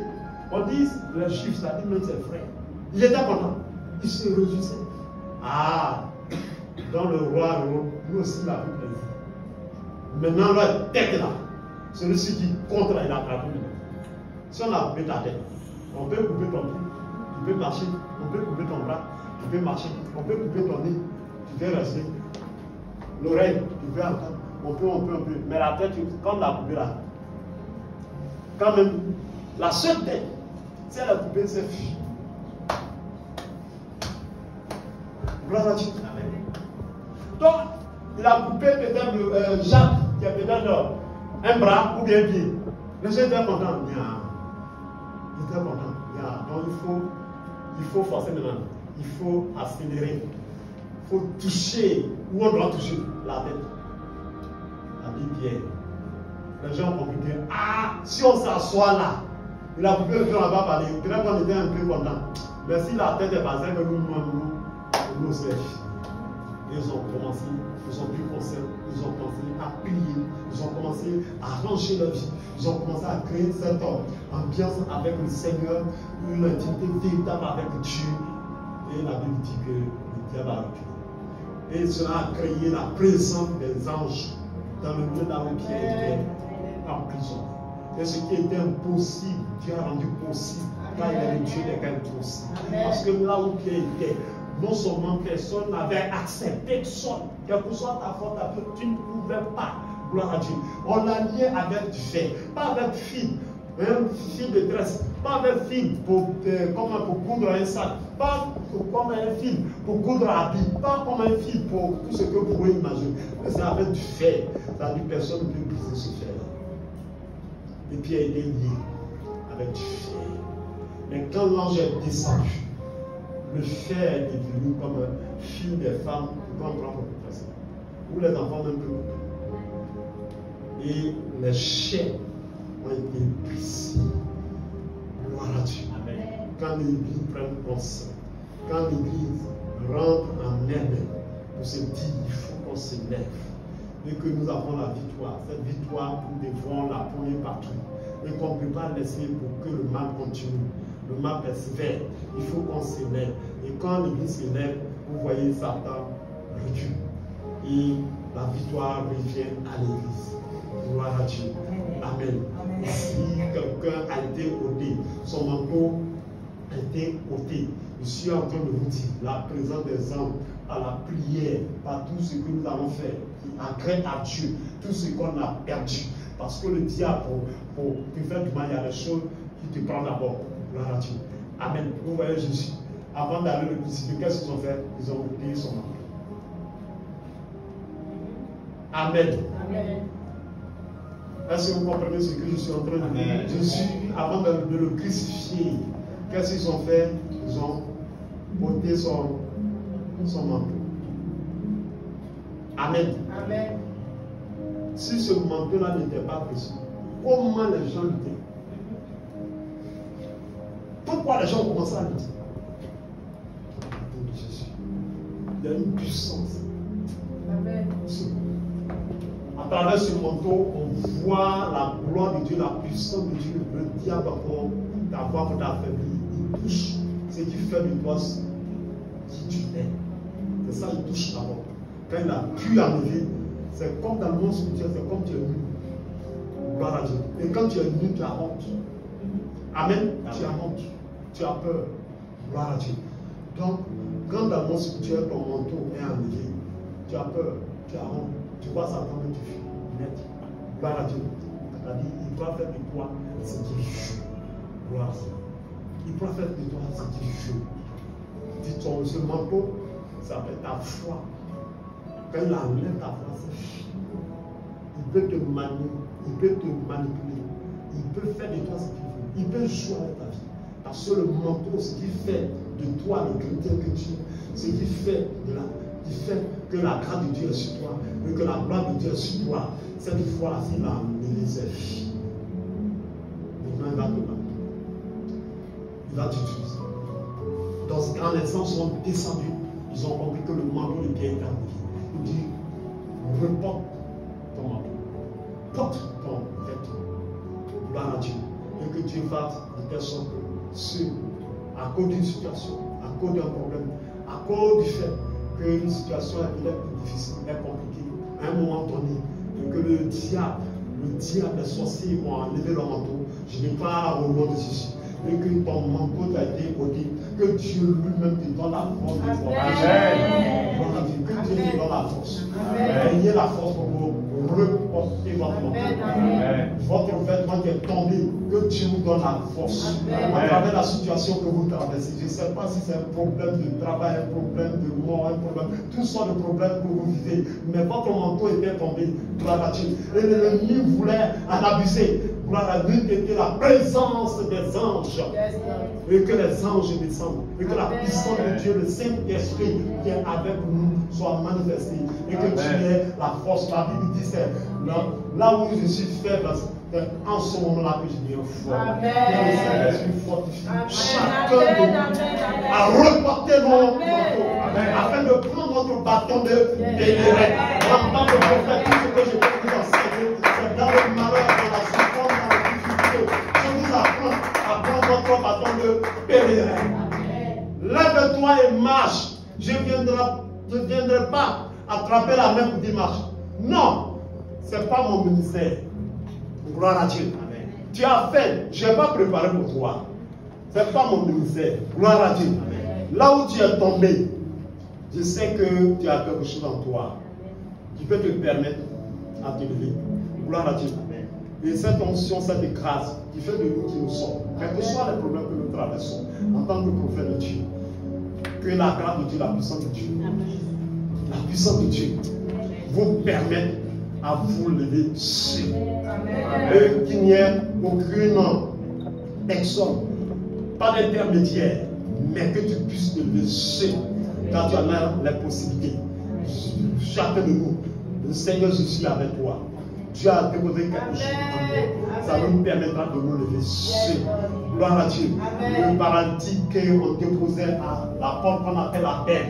on dit, les Juifs, c'est-à-dire même ses frères, il était content, il se réjouissait. Ah, dans le roi, nous aussi, il a pris plaisir. Maintenant, leur tête là, celui-ci qui contre, il a attrapé. Si on a coupé ta tête, on peut couper ton cou, tu peux marcher, on peut couper ton bras, tu peux marcher, on peut couper ton nez, tu peux rester. L'oreille, tu peux entendre, on peut. Mais la tête, quand on l'a coupé là, quand même, la seule tête, si elle a coupé, c'est fini. Gloire à Dieu. Donc, il a coupé peut-être Jacques, qui a peut-être un bras ou bien un pied. Les gens étaient contents. Ils étaient contents. Donc, il faut forcer maintenant. Il faut accélérer. Il faut toucher où on doit toucher la tête. A dit Pierre. Les gens ont compris que, si on s'assoit là, il a coupé le pied, on n'a pas parlé. Peut-être qu'on était un peu content. Mais si la tête est passée, que nous aussi. Ils ont commencé, ils ont pris conseil, ils ont commencé à prier, ils ont commencé à ranger leur vie, ils ont commencé à créer cette ambiance avec le Seigneur, une intimité véritable avec Dieu. Et la Bible dit que le diable a reculé. Et cela a créé la présence des anges dans le lieu où Pierre était en prison. Et ce qui était impossible, Dieu a rendu possible. Car il est le Dieu des cas possibles. Parce que là où Pierre était, non seulement personne n'avait accepté quelle que soit ta faute, tu ne pouvais pas, gloire à Dieu. On l'a lié avec du fer, pas avec fil de tresse, pas avec fil pour coudre un sac, pas comme un fil pour coudre un habit, pas comme un fil pour tout ce que vous pouvez imaginer. Mais c'est avec du fer, c'est-à-dire personne ne peut briser ce fer. Et puis il a été lié avec du fer. Mais quand l'ange est descendu, le fer est devenu comme un fil des femmes, ou les enfants même plus. Et les chaînes ont été brisées. Gloire à Dieu. Amen. Quand l'Église prend conscience, quand l'Église rentre en elle, on se dit il faut qu'on se lève. Et que nous avons la victoire. Cette victoire, nous devons la prôner partout. Et qu'on ne peut pas laisser pour que le mal continue. Le mal persévère. Il faut qu'on se lève. Et quand l'Église se lève, vous voyez Satan recule. Et la victoire revient à l'Église. Gloire à Dieu. Amen. Amen. Si quelqu'un a été ôté, son manteau a été ôté, je suis en train de vous dire, la présence des anges, par la prière, par tout ce que nous avons fait, qui agrée à Dieu, tout ce qu'on a perdu. Parce que le diable, pour te faire du mal, il y a des choses qui te prennent d'abord. Gloire à Dieu. Amen. Vous voyez Jésus. Avant d'aller le crucifier, qu'est-ce qu'ils ont fait? Ils ont oublié son manteau. Amen. Amen. Est-ce que vous comprenez ce que je suis en train de dire? Jésus, avant de le crucifier, qu'est-ce qu'ils ont fait? Ils ont ôté son manteau. Amen. Amen. Si ce manteau-là n'était pas précieux, comment les gens luttaient? Pourquoi les gens ont commencé à lutter? Jésus. Il y a une puissance. Amen. À travers ce manteau, on voit la gloire de Dieu, la puissance de Dieu. Le diable d'avoir d'affaiblir, il touche ce qui fait de toi qui tu es. C'est ça, il touche d'abord. Quand il a pu enlever, c'est comme dans le monde spirituel, c'est comme tu es nu. Gloire à Dieu. Et quand tu es nu, tu as honte. Amen. Tu as honte. Tu as peur. Gloire à Dieu. Donc, quand dans le monde spirituel, ton manteau est enlevé, tu as peur, tu as honte. Tu vois Satan que tu fuis. Net. Gloire à Dieu. C'est-à-dire, il doit faire de toi ce qu'il veut. Gloire à Dieu. Il doit faire de toi ce qu'il veut. Dis-toi, ce manteau, ça s'appelle ta foi. Quand il enlève ta foi, c'est fini. Il peut te manipuler. Il peut faire de toi ce qu'il veut. Il peut jouer avec ta vie. Parce que le manteau, ce qui fait de toi le chrétien que tu es, ce qui fait que la grâce de Dieu est sur toi, et que la gloire de Dieu est sur toi, cette fois-là, il a amené ses filles. Maintenant, il va te battre. Il va t'utiliser. Donc, quand les anges sont descendus, ils ont compris que le manteau de Pierre est enlevé. Il dit, reporte ton manteau. porte ton vêtement. Gloire à Dieu. Et que Dieu fasse de telle sorte que ceux, à cause d'une situation, à cause d'un problème, à cause du fait qu'une situation est difficile, est compliquée, à un moment donné, et que le diable, les sorciers m'ont enlevé leur manteau, je n'ai pas au nom de Jésus. Et que ton manteau t'a été ôté, que Dieu lui-même te donne la force de pouvoir. Que Dieu te donne la force. Ayez la force pour vous reporter votre manteau. Votre vêtement qui est tombé, que Dieu vous donne la force. À travers la situation que vous traversez. Je ne sais pas si c'est un problème de travail, un problème de mort, un problème, tout sortes de problèmes que vous vivez. Mais votre manteau était tombé. Gloire à Dieu. Et l'ennemi voulait en abuser. Gloire à Dieu, était la présence des anges. Et que les anges descendent. Et que la puissance de Dieu, le Saint-Esprit qui est avec nous, soit manifestée. Et que tu aies la force. La Bible dit c'est là où je suis faible, en ce moment-là que je deviens fort. Que le Saint-Esprit fortifie chacun de nous à reporter nos manteaux, afin de prendre notre bâton de pèlerin. En tant que prophète, tout ce que je peux vous enseigner, c'est dans le malheur, dans la souffrance, dans la difficulté. Je vous apprends à prendre votre bâton de pèlerin. Lève-toi et marche. Je ne viendrai pas attraper la main pour dire marche. Non, ce n'est pas mon ministère. Gloire à Dieu. Amen. Tu as fait, je n'ai pas préparé pour toi. Ce n'est pas mon ministère. Gloire à Dieu. Amen. Là où tu es tombé, je sais que tu as quelque chose en toi qui peut te permettre à te lever. Gloire à Dieu. Amen. Et cette onction, cette grâce qui fait de nous qui nous sommes, quels que soient les problèmes que nous traversons, en tant que prophète de Dieu, que la grâce de Dieu, la puissance de Dieu, la puissance de Dieu vous permette à vous lever seul. Et qu'il n'y ait aucune personne, pas d'intermédiaire, mais que tu puisses te lever seul, car tu en as les possibilités. Chacun de nous, le Seigneur Jésus est avec toi. Dieu a déposé quelque chose en nous. Ça nous permettra de nous lever seul. Gloire à Dieu. Le paralytique qu'on déposait à la porte qu'on appelle la terre,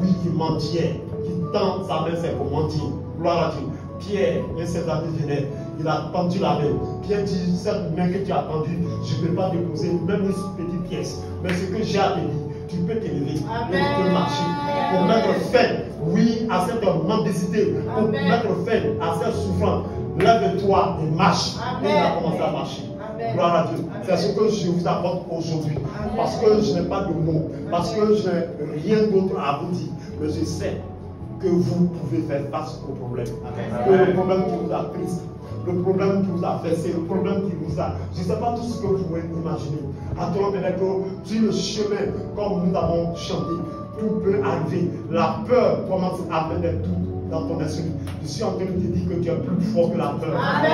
lui qui mendiait, qui tend sa main, c'est pour mentir. Gloire à Dieu. Pierre et ses amis venaient, il a tendu la main. Pierre dit, cette main que tu as tendue, je ne peux pas déposer même une petite pièce. Mais ce que j'ai à te dire, tu peux t'élever et tu peux marcher. Pour mettre fin, oui, à cette mendicité, pour mettre fin à cette souffrance. Lève-toi et marche. Et il a commencé à marcher. Gloire à Dieu. C'est ce que je vous apporte aujourd'hui. Parce que je n'ai pas de mots. Parce que je n'ai rien d'autre à vous dire. Mais je sais que vous pouvez faire face au problème. Que le problème qui vous a triste, le problème qui vous a versé, le problème qui vous a... Je ne sais pas tout ce que vous pouvez imaginer. À toi, peut-être que sur le chemin, comme nous avons chanté, tout peut arriver. La peur commence à mettre des doutes dans ton esprit. Je suis en train de te dire que tu es plus fort que la peur. La peur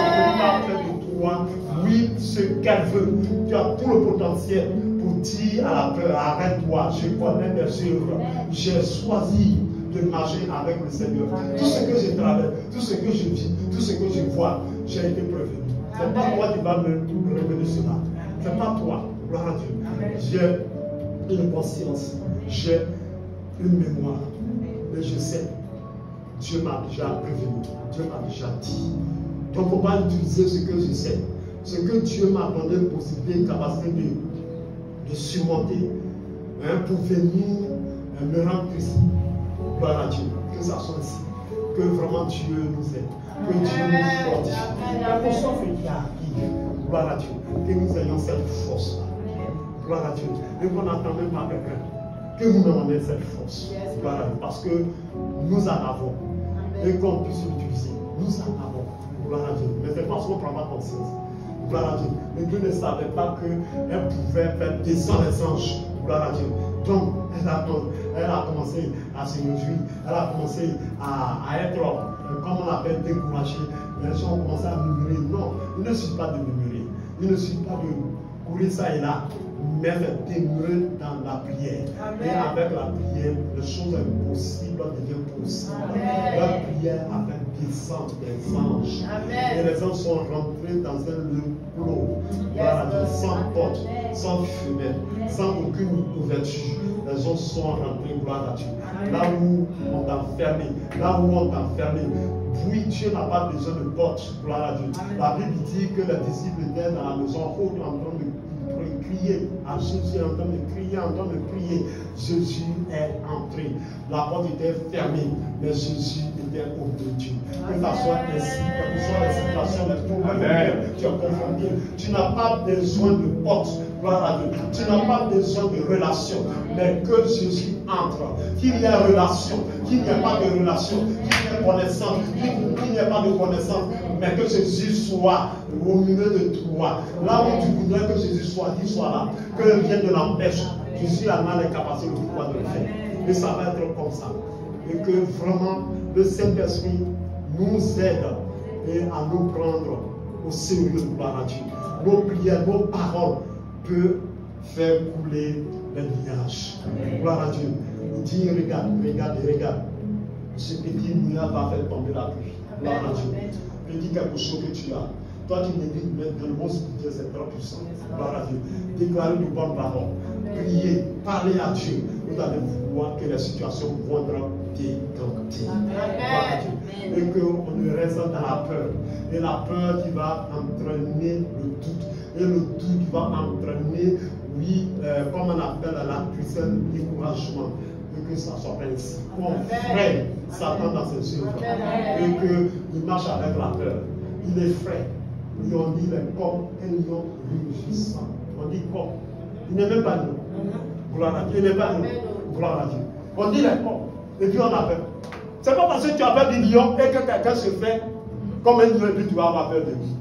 ne peut pas faire de toi, oui, ce qu'elle veut. Tu as tout le potentiel pour dire à la peur, arrête-toi, je connais mes œuvres. J'ai choisi de marcher avec le Seigneur. Tout ce que je traverse, tout ce que je vis, tout ce que je vois, j'ai été prévenu. Ce n'est pas toi qui vas me révéler cela. Ce n'est pas toi. Gloire à Dieu. J'ai une conscience, j'ai une mémoire. Mais je sais, Dieu m'a déjà prévenu, Dieu m'a déjà dit. Donc, il ne faut pas utiliser ce que je sais. Ce que Dieu m'a donné possibilité, capacité de surmonter, pour venir me rendre ici. Gloire à Dieu. Que ça soit ici. Que vraiment Dieu nous aide. Que Dieu nous fortifie. Que ce soit ce qui arrive. Gloire à Dieu. Que nous ayons cette force-là. Gloire à Dieu. Et qu'on n'attend même pas quelqu'un. Que nous nous ayons cette force. Gloire à Dieu. Parce que nous en avons. Et qu'on puisse l'utiliser. Nous en avons. Gloire à Dieu. Mais c'est parce qu'on ne prend pas conscience. Gloire à Dieu. Mais Dieu ne savait pas qu'elle pouvait faire descendre les anges. Gloire à Dieu. Donc, elle a commencé à se réjouir. Elle a commencé à être, comme on appelle, découragée. Les gens ont commencé à murmurer. Non, il ne suffit pas de murmurer. Il ne suffit pas de courir ça et là. Mais de demeurer dans la prière. Et avec la prière, les choses impossibles deviennent possibles. La prière a fait descendre des anges. Et les anges sont rentrés dans un lieu clos, sans porte, sans fenêtre, sans aucune ouverture. Les gens sont rentrés, gloire à Dieu. Là où on t'a fermé, Oui, Dieu n'a pas besoin de porte. Gloire à Dieu. La Bible dit que les disciples étaient dans la maison haute en train de crier à Jésus, en train de crier. Jésus est entré. La porte était fermée, mais Jésus était au milieu de Dieu. Que ça soit ainsi, que ce soit les situations, les problèmes, tu es confronté. Tu n'as pas besoin de porte. Gloire à Dieu. Tu n'as pas besoin de relation, mais que Jésus entre. Qu'il y ait relation, qu'il n'y ait pas de relation, qu'il y ait connaissance, qu'il n'y ait pas de connaissance, mais que Jésus soit au milieu de toi. Là où tu voudrais que Jésus soit, qu'il soit là. Que rien ne l'empêche. Jésus a les capacités de pouvoir le faire. Et ça va être comme ça. Et que vraiment le Saint-Esprit nous aide à nous prendre au sérieux, gloire à Dieu. Nos prières, nos paroles peuvent faire couler les nuages. Gloire à Dieu. Il dit, regarde. Ce petit nuage va faire tomber la pluie. Gloire à Dieu. Il dit quelque chose que tu as. Toi qui médites, mais dans le monde spirituel, c'est très puissant. Gloire à Dieu. Déclarer de bonnes paroles. Prier, parler à Dieu. Vous allez voir que les situations vont être décanter. Gloire à Dieu. Et qu'on ne reste dans la peur. Et la peur qui va entraîner le doute. Et le doute qui va entraîner, oui, comme on appelle la puissance découragement. Et que ça soit ainsi. On freine Satan dans ses œuvres. Et qu'il marche avec la peur. Il est frais. Et on dit les comme un lion rugissant. On dit comme. Il n'est même pas nous. Gloire à Dieu. Il n'est pas nous. Gloire à Dieu. On dit les comme. Et puis on a peur. C'est pas parce que tu as peur du lion et que quelqu'un se fait comme un lion et puis tu vas avoir peur de lui.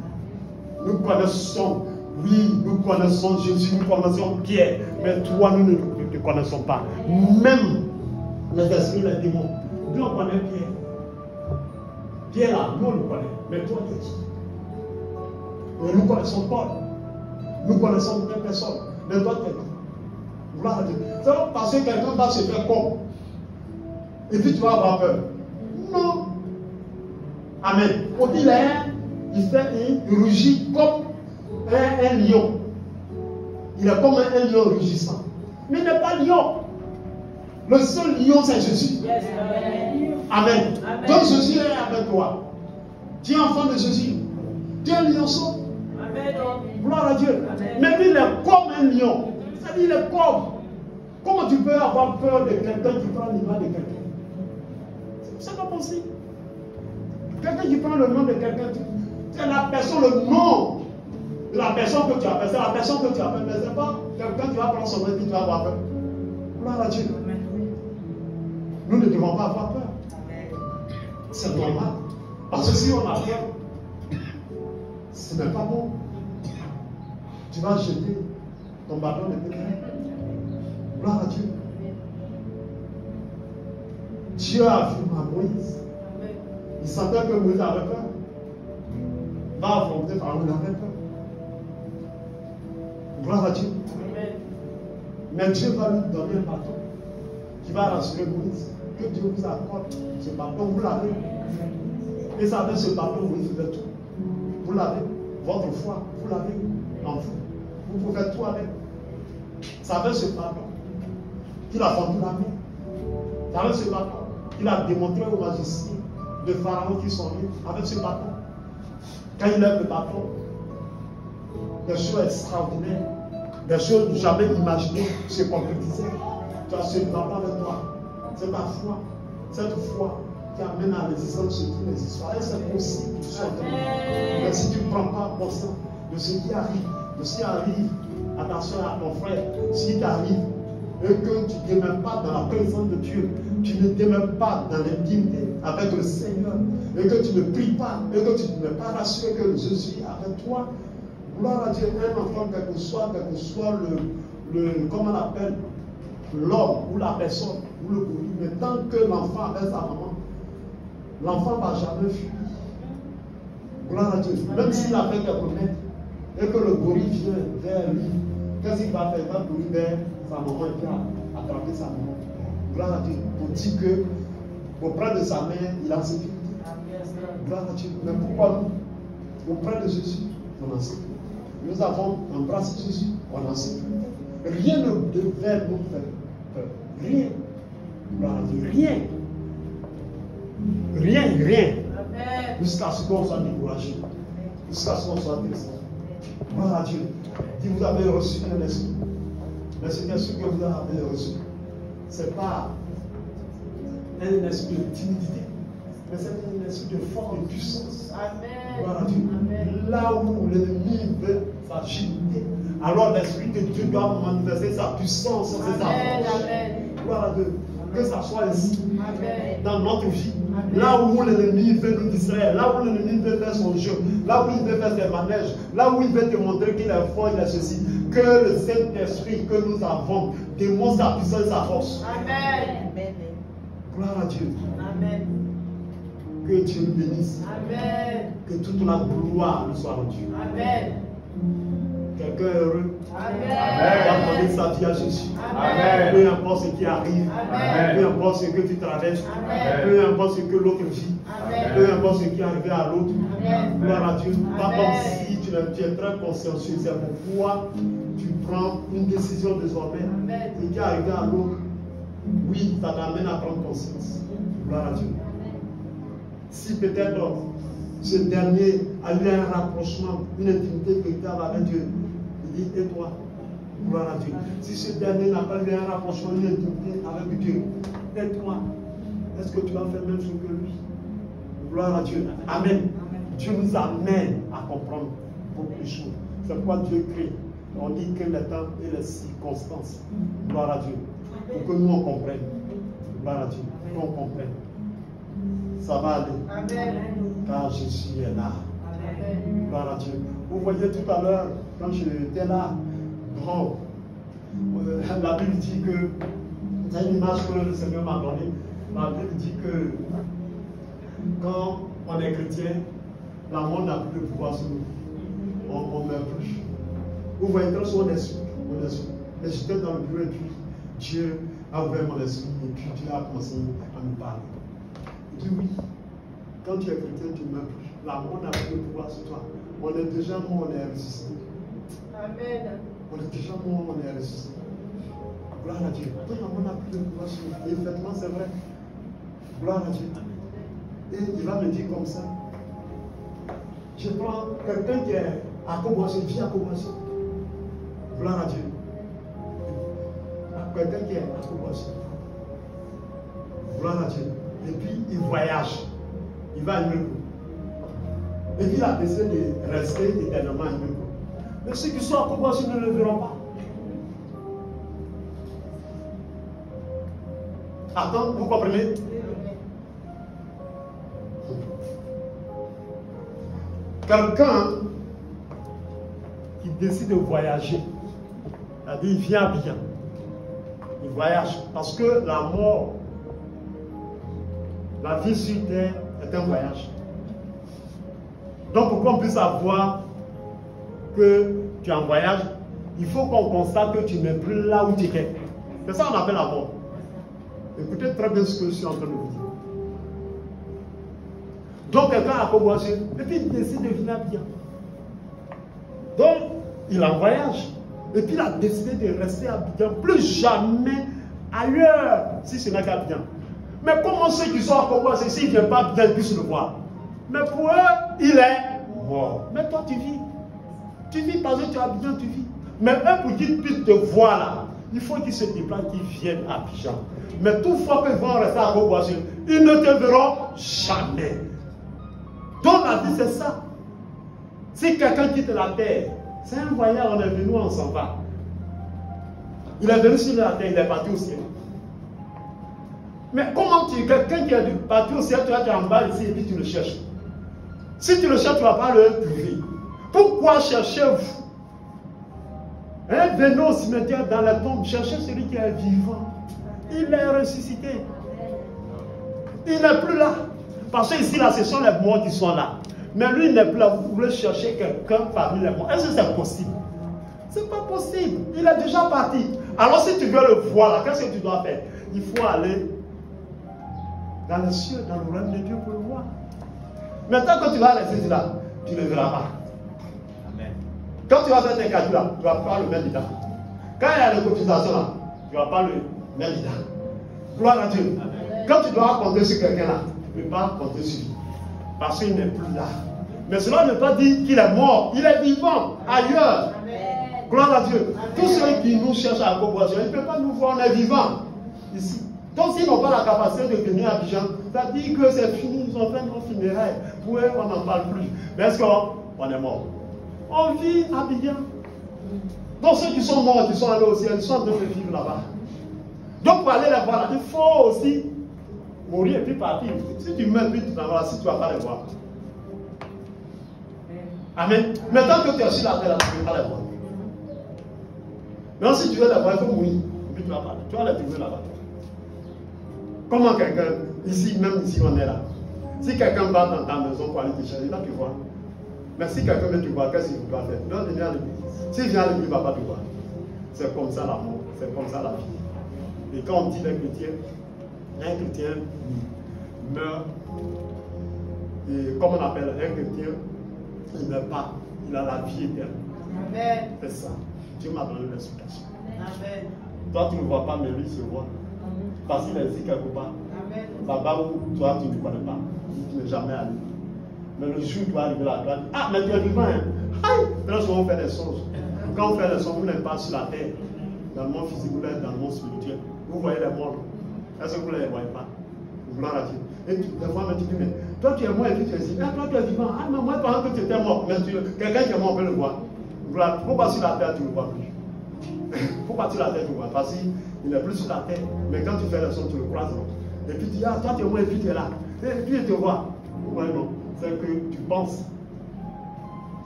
Nous connaissons, oui, nous connaissons Jésus, nous connaissons Pierre, mais toi, nous ne te connaissons pas. Même les esprits, les démons. Nous, on connaît Pierre. Pierre là, nous, on le connaît. Mais toi, tu es qui? Et nous connaissons Paul. Nous connaissons d'autres personnes. Mais toi, tu es qui? Gloire à Dieu. C'est pas parce que quelqu'un va se faire comme. Et puis tu vas avoir peur. Non. Amen. On dit là, il rugit comme un lion. Il est comme un lion rugissant. Mais il n'est pas lion. Le seul lion, c'est Jésus. Yes, amen. Amen. Donc Jésus est avec toi. Tu es enfant de Jésus. Tu es un lionceau. Amen. Gloire à Dieu. Amen. Mais lui, il est comme un lion. C'est-à-dire, il est comme. Comment tu peux avoir peur de quelqu'un qui prend l'image de quelqu'un? C'est pas possible. Quelqu'un qui prend le nom de quelqu'un, c'est la personne, le nom de la personne que tu appelles. C'est la personne que tu appelles, mais ce n'est pas quelqu'un qui va prendre son nom et qui va avoir peur. Gloire à Dieu. Nous ne devons pas avoir peur. C'est normal. Parce que si on a peur, ce n'est pas bon. Tu vas jeter ton bâton de pétrole. Gloire à Dieu. Dieu a vu à Moïse. Il sentait que Moïse avait peur. Va affronter Pharaon, il avait peur. Gloire à Dieu. Mais Dieu va lui donner un bâton qui va rassurer Moïse. Que Dieu vous accorde ce bâton, vous l'avez. Et ça avec ce bâton, Moïse fait tout. Vous l'avez. Votre foi, vous l'avez en vous. Vous pouvez faire tout avec. Ça avec ce bâton qu'il a vendu la main. Ça avec ce bâton qu'il a démontré aux magiciens de Pharaon qui sont venus avec ce bâton. Quand il lève le bâton, des choses extraordinaires, des choses jamais imaginées se concrétisaient. Tu as ce bâton avec toi. C'est ta foi. Cette foi qui amène à l'existence de toutes les histoires. Et c'est possible. Mais si tu ne prends pas conscience de ce qui arrive, de ce qui arrive à ta soeur, à ton frère, ce qui t'arrive, et que tu ne demeures pas dans la présence de Dieu, tu ne demeures pas dans l'intimité avec le Seigneur, et que tu ne pries pas, et que tu ne n'es pas rassuré que Jésus est avec toi, gloire à Dieu, un enfant, quel que soit comment on appelle, l'homme ou la personne, ou le gorille, mais tant que l'enfant avec sa maman, l'enfant ne va jamais fuir. Gloire à Dieu. Même s'il a fait quelques mètres, et que le gorille vient vers lui, qu'est-ce qu'il va faire? Il va courir vers sa maman et puis attraper sa maman. Gloire à Dieu. Pour dire que auprès de sa mère, il a sécurité. Gloire à Dieu. Mais pourquoi nous? Auprès de Jésus, on a sécurité. Nous avons embrassé Jésus, on a sécurité. Rien ne devait nous faire peur. Rien. Gloire à Dieu. Rien. Rien. Jusqu'à ce qu'on soit découragé. Jusqu'à ce qu'on soit triste. Gloire à Dieu. Dit, vous avez reçu un esprit. Mais cet esprit que vous avez reçu, ce n'est pas un esprit de timidité, mais c'est un esprit de force et de puissance. Gloire à Dieu. Là où l'ennemi veut s'agiter, alors l'esprit de Dieu doit manifester sa puissance et sa force. Gloire à Dieu. Que ça soit ici, dans notre vie, là où l'ennemi veut nous distraire, là où l'ennemi veut faire son jeu, là où il veut faire ses manèges, là où il veut te montrer qu'il est fort, il est ceci, que le Saint-Esprit que nous avons démontre sa puissance et sa force. Amen. Gloire à Dieu. Amen. Que Dieu nous bénisse. Amen. Que toute la gloire nous soit rendue. Amen. Quelqu'un est heureux. Amen. Il va demander sa vie à Jésus. Amen. Peu importe ce qui arrive. Amen. Peu importe ce que tu traverses. Amen. Peu importe ce que l'autre vit. Amen. Peu importe ce qui est arrivé à l'autre. Amen. Gloire à Dieu. Pas Amen. comme si tu es très consciencieux. C'est pourquoi tu prends une décision désormais. Amen. Ce qui est arrivé à l'autre, oui, ça t'amène à prendre conscience. Gloire à Dieu. Si peut-être ce dernier a eu un rapprochement, une intimité véritable avec Dieu, il dit, et toi, gloire à Dieu. Si ce dernier n'a pas eu un rapprochement, une intimité avec Dieu, et toi, est-ce que tu vas faire même chose que lui? Gloire à Dieu. Amen. Dieu nous amène à comprendre beaucoup de choses. C'est pourquoi Dieu crée. On dit que le temps et les circonstances. Gloire à Dieu. Pour que nous on comprenne. Gloire à Dieu. Qu'on comprenne. Ça va aller. Amen. Car Jésus est là. Amen. Gloire à Dieu. Vous voyez tout à l'heure, quand j'étais là, bon, la Bible dit que, c'est une image que le Seigneur m'a donnée. La Bible dit que quand on est chrétien, la mort n'a plus de pouvoir sur nous. On ne meurt plus. Vous voyez, quand on est sûr, mais j'étais dans le bureau et puis Dieu a ouvert mon esprit et puis Dieu a commencé à me parler. Il dit oui, quand tu es chrétien, tu ne meurs plus. La mort n'a plus de pouvoir sur toi. On est déjà mort, on est ressuscité. Amen. On est déjà mort, on est ressuscité. Gloire à Dieu. Donc la mort n'a plus de pouvoir sur nous. Et effectivement, c'est vrai. Gloire à Dieu. Et il va me dire comme ça. Je prends quelqu'un qui est à commencer, vie à commencer. Gloire à Dieu. Quelqu'un qui est à commencer. Gloire à Dieu. Et puis il voyage. Il va à Imeco. Et puis il a décidé de rester éternellement à Imeco. Mais ceux qui sont à commencer ne le verront pas. Attends, vous comprenez? Quelqu'un qui décide de voyager, c'est-à-dire il vient bien, il voyage, parce que la mort, la vie sur terre est un voyage. Donc pour qu'on puisse savoir que tu es en voyage, il faut qu'on constate que tu n'es plus là où tu étais. C'est ça qu'on appelle la mort. Écoutez très bien ce que je suis en train de vous dire. Donc quelqu'un a commencé, et puis il décide de venir bien. Donc il en voyage, et puis il a décidé de rester à Abidjan, plus jamais ailleurs, si ce n'est qu'à Abidjan. Mais comment ceux qui sont à commencer, s'ils ne viennent pas bien, ils puissent le voir? Mais pour eux, il est mort. Mais toi tu vis. Tu vis parce que tu es à Abidjan, tu vis. Mais eux, pour qu'ils puissent te voir là, il faut qu'ils se déplacent, qu'ils viennent à Abidjan. Mais toutefois qu'ils vont rester à Koboissé, ils ne te verront jamais. Donc la vie c'est ça. Si quelqu'un quitte la terre, c'est un voyage, on est venu, on s'en va. Il est venu sur la terre, il est parti au ciel. Mais comment quelqu'un qui est parti au ciel, tu es en bas ici et puis tu le cherches. Si tu le cherches, tu ne vas pas le trouver. Pourquoi cherchez-vous? Venez au cimetière dans la tombe, cherchez celui qui est vivant. Il est ressuscité. Il n'est plus là. Parce que ici, là, ce sont les morts qui sont là. Mais lui, il n'est plus là. Vous voulez chercher quelqu'un parmi les morts. Est-ce que c'est possible? Ce n'est pas possible. Il est déjà parti. Alors, si tu veux le voir, là, qu'est-ce que tu dois faire? Il faut aller dans les cieux, dans le royaume de Dieu pour le voir. Mais tant que tu vas rester là, tu ne le verras pas. Amen. Quand tu vas faire tes calculs là, tu ne vas pas le mettre dedans. Quand il y a les cotisations là, tu ne vas pas le mettre dedans. Gloire à Dieu. Amen. Quand tu dois compter sur quelqu'un là, tu ne peux pas compter sur lui. Parce qu'il n'est plus là. Mais cela ne veut pas dire qu'il est mort. Il est vivant ailleurs. Amen. Gloire à Dieu. Amen. Tous ceux qui nous cherchent à la corporation, ils ne peuvent pas nous voir, on est vivants ici. Donc s'ils n'ont pas la capacité de venir à Abidjan, ça dit que c'est fini, ils ont fait nos funérailles. Pour eux, on n'en parle plus. Mais est-ce qu'on est mort? On vit à Abidjan. Donc ceux qui sont morts, qui sont allés au ciel, ils sont en train de vivre là-bas. Donc pour aller les voir, il faut aussi mourir et puis partir. Si tu meurs, puis tu t'en vas, si tu ne vas pas les voir. Amen. Mais tant que tu es sur la terre, tu ne peux pas les voir. Mais si tu veux les voir, il faut mourir. Et puis tu vas parler. Tu vas les trouver là-bas. Comment quelqu'un, ici, même ici, on est là. Si quelqu'un va dans ta maison pour aller te chercher, il va te voir. Mais si quelqu'un veut te voir, qu'est-ce qu'il doit faire? Il doit venir à l'église. S'il vient à l'église, il ne va pas te voir. C'est comme ça l'amour, c'est comme ça la vie. Et quand on dit les chrétiens, un chrétien meurt, et comme on appelle un chrétien, il ne meurt pas, il a la vie éternelle. Amen. C'est ça. Dieu m'a donné l'explication. Amen. Toi, tu ne vois pas, mais lui se voit. Parce qu'il est ici quelque part. Amen. Là-bas où toi, tu ne connais pas. Tu n'es jamais allé. Mais le jour où tu vas arriver là, tu vas dire, ah, mais tu es vivant, hein. Aïe! Très souvent, on fait des choses. Quand on fait des choses, vous n'êtes pas sur la terre. Dans le monde physique, vous êtes dans le monde spirituel. Vous voyez les morts. Est-ce que vous ne les voyez pas? Gloire à Dieu. Et des fois, tu dis, mais toi, tu es mort et puis tu es ici. Ah, toi, tu es vivant. Ah, mais moi, pendant que tu étais mort, mais quelqu'un qui est mort, on peut le voir. Gloire. Pourquoi sur la terre, tu ne le vois plus? Pourquoi sur la terre, tu le vois? Parce qu'il n'est plus sur la terre. Mais quand tu fais les choses, tu le croises. Et puis tu dis, ah, toi, tu es mort et puis tu es là. Et puis il te voit. Ouais, non. C'est que tu penses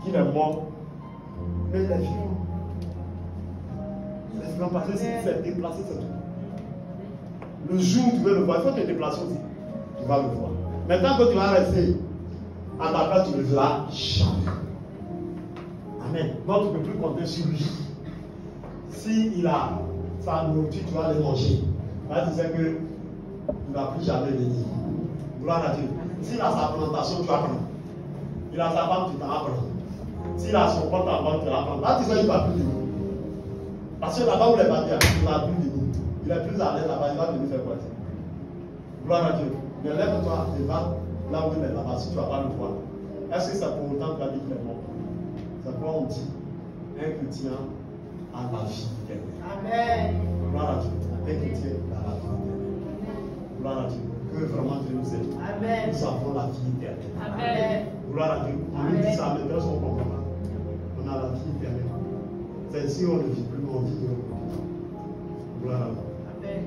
qu'il est mort. Mais il est vivant. Il est vivant parce que c'est déplacé, c'est tout. Le jour où tu veux le voir, il faut te déplacer aussi. Tu vas le voir. Mais tant que tu vas rester en ta place, tu ne le verras jamais. Amen. Donc tu ne peux plus compter sur lui. S'il a sa nourriture, tu vas aller manger. Là, tu sais que tu ne vas plus jamais venir. Gloire à Dieu. S'il a sa plantation, tu vas prendre. Il a sa femme, tu t'en vas prendre. S'il a son compte en banque, tu vas prendre. Là, tu sais qu'il ne va plus venir. Parce que là-bas où les bâtiments, il ne va plus venir. Il est plus à l'aise là-bas, il va venir faire quoi? Gloire à Dieu. Mais lève-toi et va là où il est là-bas, si tu ne vas pas le voir. Est-ce que c'est pour autant que tu as dit qu'il est mort? C'est pourquoi on dit un chrétien a la vie éternelle. Amen. Gloire à Dieu. Un chrétien a la vie éternelle. Gloire à Dieu. Que vraiment Dieu nous aide. Amen. Nous avons la vie éternelle. Amen. Gloire à Dieu. On nous dit ça, mais personne ne comprend pas. On a la vie éternelle. C'est ici on ne vit plus, on vit de l'autre côté. Gloire à Dieu. Amen.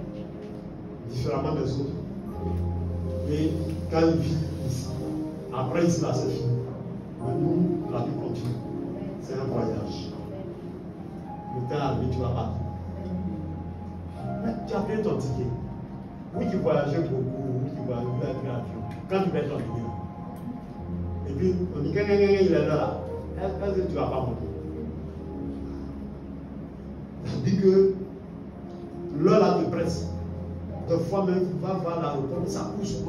Différemment des autres. Et quand il vit ici, après ici là c'est fini. Mais nous, la vie continue. C'est un voyage. Le temps arrivé, tu vas partir. Mais tu as payé ton ticket. Oui, tu voyageais beaucoup, oui, tu voyageais avec l'avion. Quand tu mets ton billet, et puis on dit il est là. Est-ce que tu ne vas pas monter? On dit que l'heure là te presse. Des fois même, tu vas voir l'aéroport, ça pousse,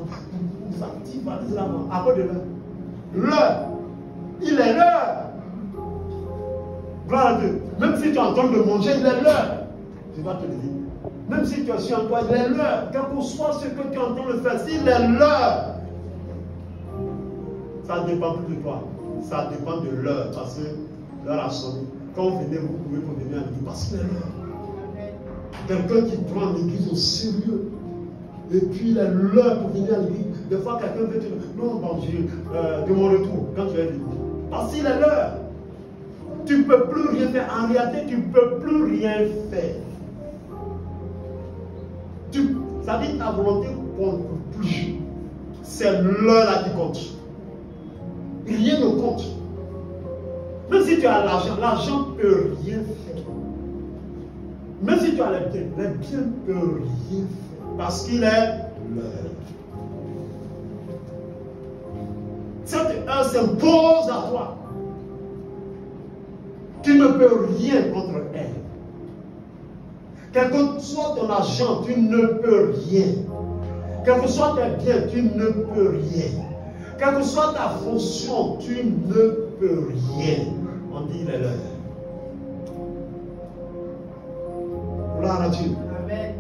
ça tire, à cause de l'heure. L'heure, il est l'heure. Gloire à Dieu. Même si tu es en train de manger, il est l'heure. Tu vas te le dire. Même si tu es sur toi, il est l'heure. Quel que soit ce que tu es en train de faire, s'il est l'heure, ça ne dépend plus de toi. Ça dépend de l'heure. Parce que l'heure a sonné. Quand vous venez, vous pouvez venir à l'église parce qu'il est l'heure. Quelqu'un qui prend l'église au sérieux. Et puis il est l'heure pour venir à l'église. Des fois, quelqu'un veut te dire, non, bon Dieu, de mon retour, quand tu es venu. Parce qu'il est l'heure. Tu ne peux plus rien faire. En réalité, tu ne peux plus rien faire. Ça dit ta volonté ne compte plus. C'est l'heure là qui compte. Rien ne compte. Même si tu as l'argent, l'argent ne peut rien faire. Même si tu as les biens ne peuvent rien faire. Parce qu'il est l'heure. Cette heure s'impose à toi. Tu ne peux rien contre elle. Quel que soit ton argent, tu ne peux rien. Quel que soit tes biens, tu ne peux rien. Quelle que soit ta fonction, tu ne peux rien. On dit il est l'heure. Gloire à Dieu. Amen.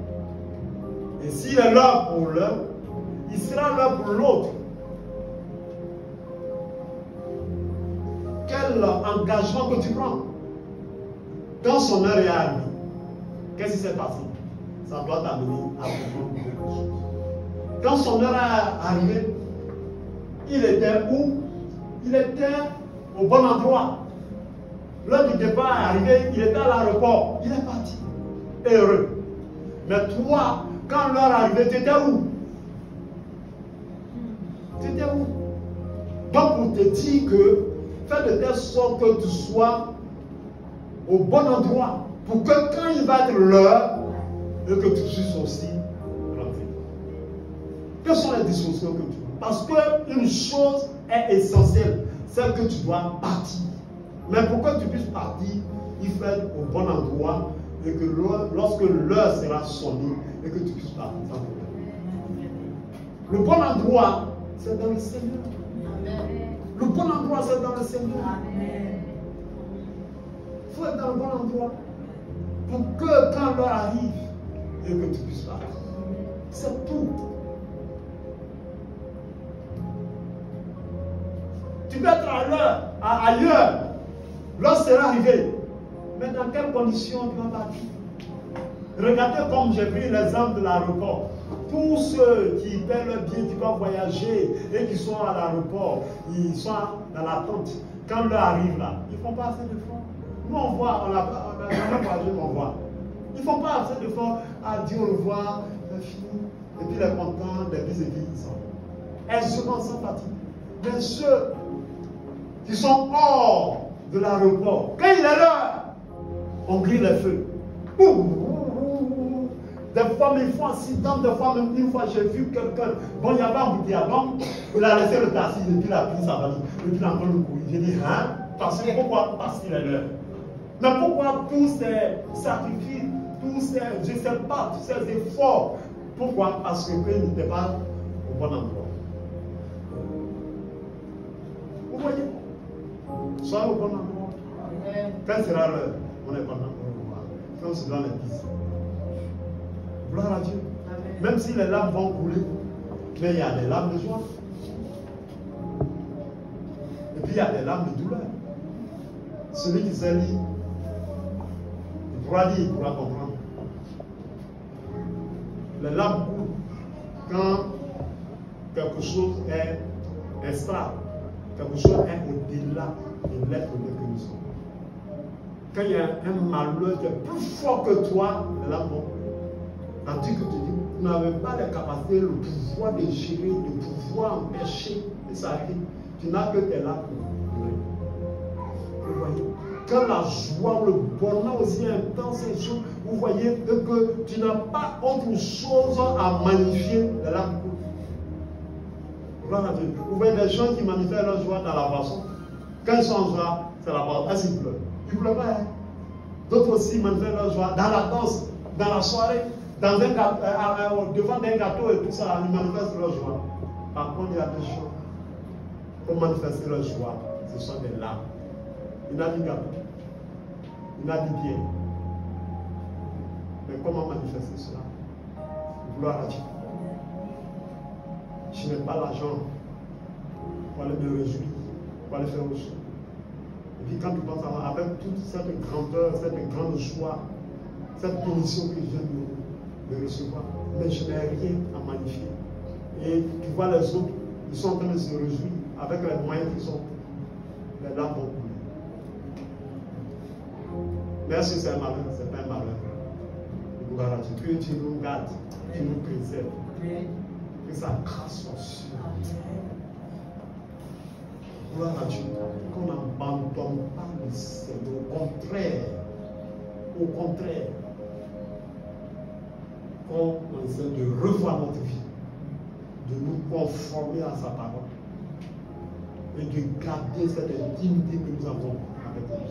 Et s'il est là pour l'un, il sera là pour l'autre. quel engagement que tu prends. Quand son heure est arrivée, qu'est-ce qui s'est passé? Ça doit t'amener à comprendre quelque chose. Quand son heure est arrivée, il était où? Il était au bon endroit. L'heure du départ est arrivée, il était à l'aéroport. Il est parti. Heureux. Mais toi, quand l'heure est arrivée, tu étais où? Tu étais où? Donc, pour te dire que, fais de telle sorte que tu sois au bon endroit, pour que quand il va être l'heure, et que tu puisses aussi rentrer. Quelles sont les dispositions que tu as? Parce qu'une chose est essentielle, c'est que tu dois partir. Mais pour que tu puisses partir, il faut être au bon endroit et que lorsque l'heure sera sonnée, et que tu puisses partir sans problème. Le bon endroit, c'est dans le Seigneur. Le bon endroit, c'est dans le Seigneur. Il faut être dans le bon endroit pour que quand l'heure arrive, et que tu puisses partir. C'est tout. Tu peux être à l'heure, ailleurs. L'heure sera arrivée. Mais dans quelles conditions tu vas partir? Regardez comme j'ai pris l'exemple de l'aéroport. Tous ceux qui paient leur billet, qui vont voyager et qui sont à l'aéroport, ils sont dans l'attente. Quand l'heure arrive là, ils ne font pas assez d'efforts. Nous on voit, on a jamais voyagé, on voit. Ils ne font pas assez d'efforts à dire au revoir, c'est fini. Et puis les contents, les bis et puis ils sont. Elles seront sans fatigue. Mais ceux qui sont hors de l'aéroport, quand il est l'heure, on grille les feux. Des fois, mais il faut accident, des fois, même une fois, j'ai vu quelqu'un. Bon, il y avait un bouteillage, donc il a laissé le taxi, et puis il a pris sa valise, et puis il a encore le couille. J'ai dit, hein? Pourquoi? Parce qu'il est l'heure. Mais pourquoi tous ces sacrifices, tous ces, je ne sais pas, tous ces efforts? Pourquoi? Parce qu'il n'était pas au bon endroit. Vous voyez? Soyez au bon endroit. Quand sera l'heure, on est content. Quand on se donne les pistes. Gloire à Dieu. Même si les larmes vont couler, mais il y a des larmes de joie. Et puis il y a des larmes de douleur. Celui qui s'est dit, il pourra lire, il pourra comprendre. Les larmes coulent quand quelque chose est extra, quelque chose est au-delà de l'être que nous sommes. Quand il y a un malheur qui est plus fort que toi, les larmes vont couler. Tandis que tu dis, vous n'avez pas la capacité, le pouvoir de gérer, le pouvoir empêcher que ça arrive. Tu n'as que tes larmes pour pleurer. Vous voyez? Quand la joie, le bonheur aussi intense, vous voyez que tu n'as pas autre chose à magnifier de la couleur. Gloire à Dieu. Vous voyez des gens qui manifestent leur joie dans la boisson. Quand ils sont en joie, c'est la boisson. Est-ce qu'ils pleurent? Ils ne pleurent pas. Hein? D'autres aussi manifestent leur joie dans la danse, dans la soirée, dans devant des gâteaux et tout ça. Ils manifestent leur joie. Par contre, il y a des gens pour manifester leur joie. Ce sont des larmes. Il n'a dit gâteau. Il n'a dit bien. Mais comment manifester cela? Gloire à Dieu. Je n'ai pas l'argent pour aller me réjouir, pour aller faire autre chose. Et puis quand tu penses avec toute cette grandeur, cette grande joie, cette bénédiction que je viens de recevoir, mais je n'ai rien à magnifier. Et tu vois les autres, ils sont en train de se réjouir avec les moyens qu'ils ont. Les larmes vont couler. Mais est-ce que c'est un malheur? Ce n'est pas un malheur. Gloire à Dieu. Que Dieu nous garde, que nous préserve. Que sa grâce soit sur nous. Gloire à Dieu. Qu'on n'abandonne pas le Seigneur. Au contraire, qu'on essaie de revoir notre vie, de nous conformer à sa parole et de garder cette intimité que nous avons avec lui.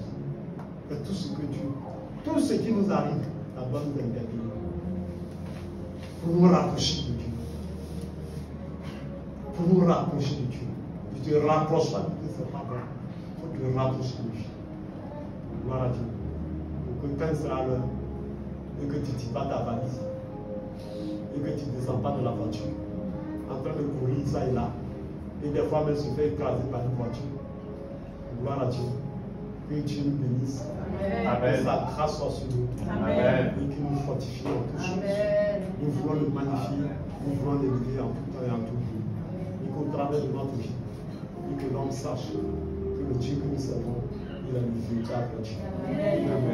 Et tout ce qui nous arrive, ça doit nous intervenir pour nous rapprocher de Dieu. Pour nous rapprocher de Dieu. Tu te rapproches pas de Dieu, c'est pas bon. Il faut te rapprocher de Dieu. Gloire à Dieu. Pour que quand il sera l'heure, et que tu ne tires pas ta valise, et que tu ne descends pas de la voiture, en train de courir ça et là, et des fois même se faire écraser par une voiture. Gloire à Dieu. Que Dieu nous bénisse. Amen. Que sa grâce soit sur nous. Amen. Et qu'il nous fortifie en toutes choses. Amen. Nous voulons le magnifier. Nous voulons l'élever en tout temps et en tout lieu. Et qu'au travers de notre vie, et que l'homme sache que le Dieu que nous servons, il a le véritable Dieu. Amen.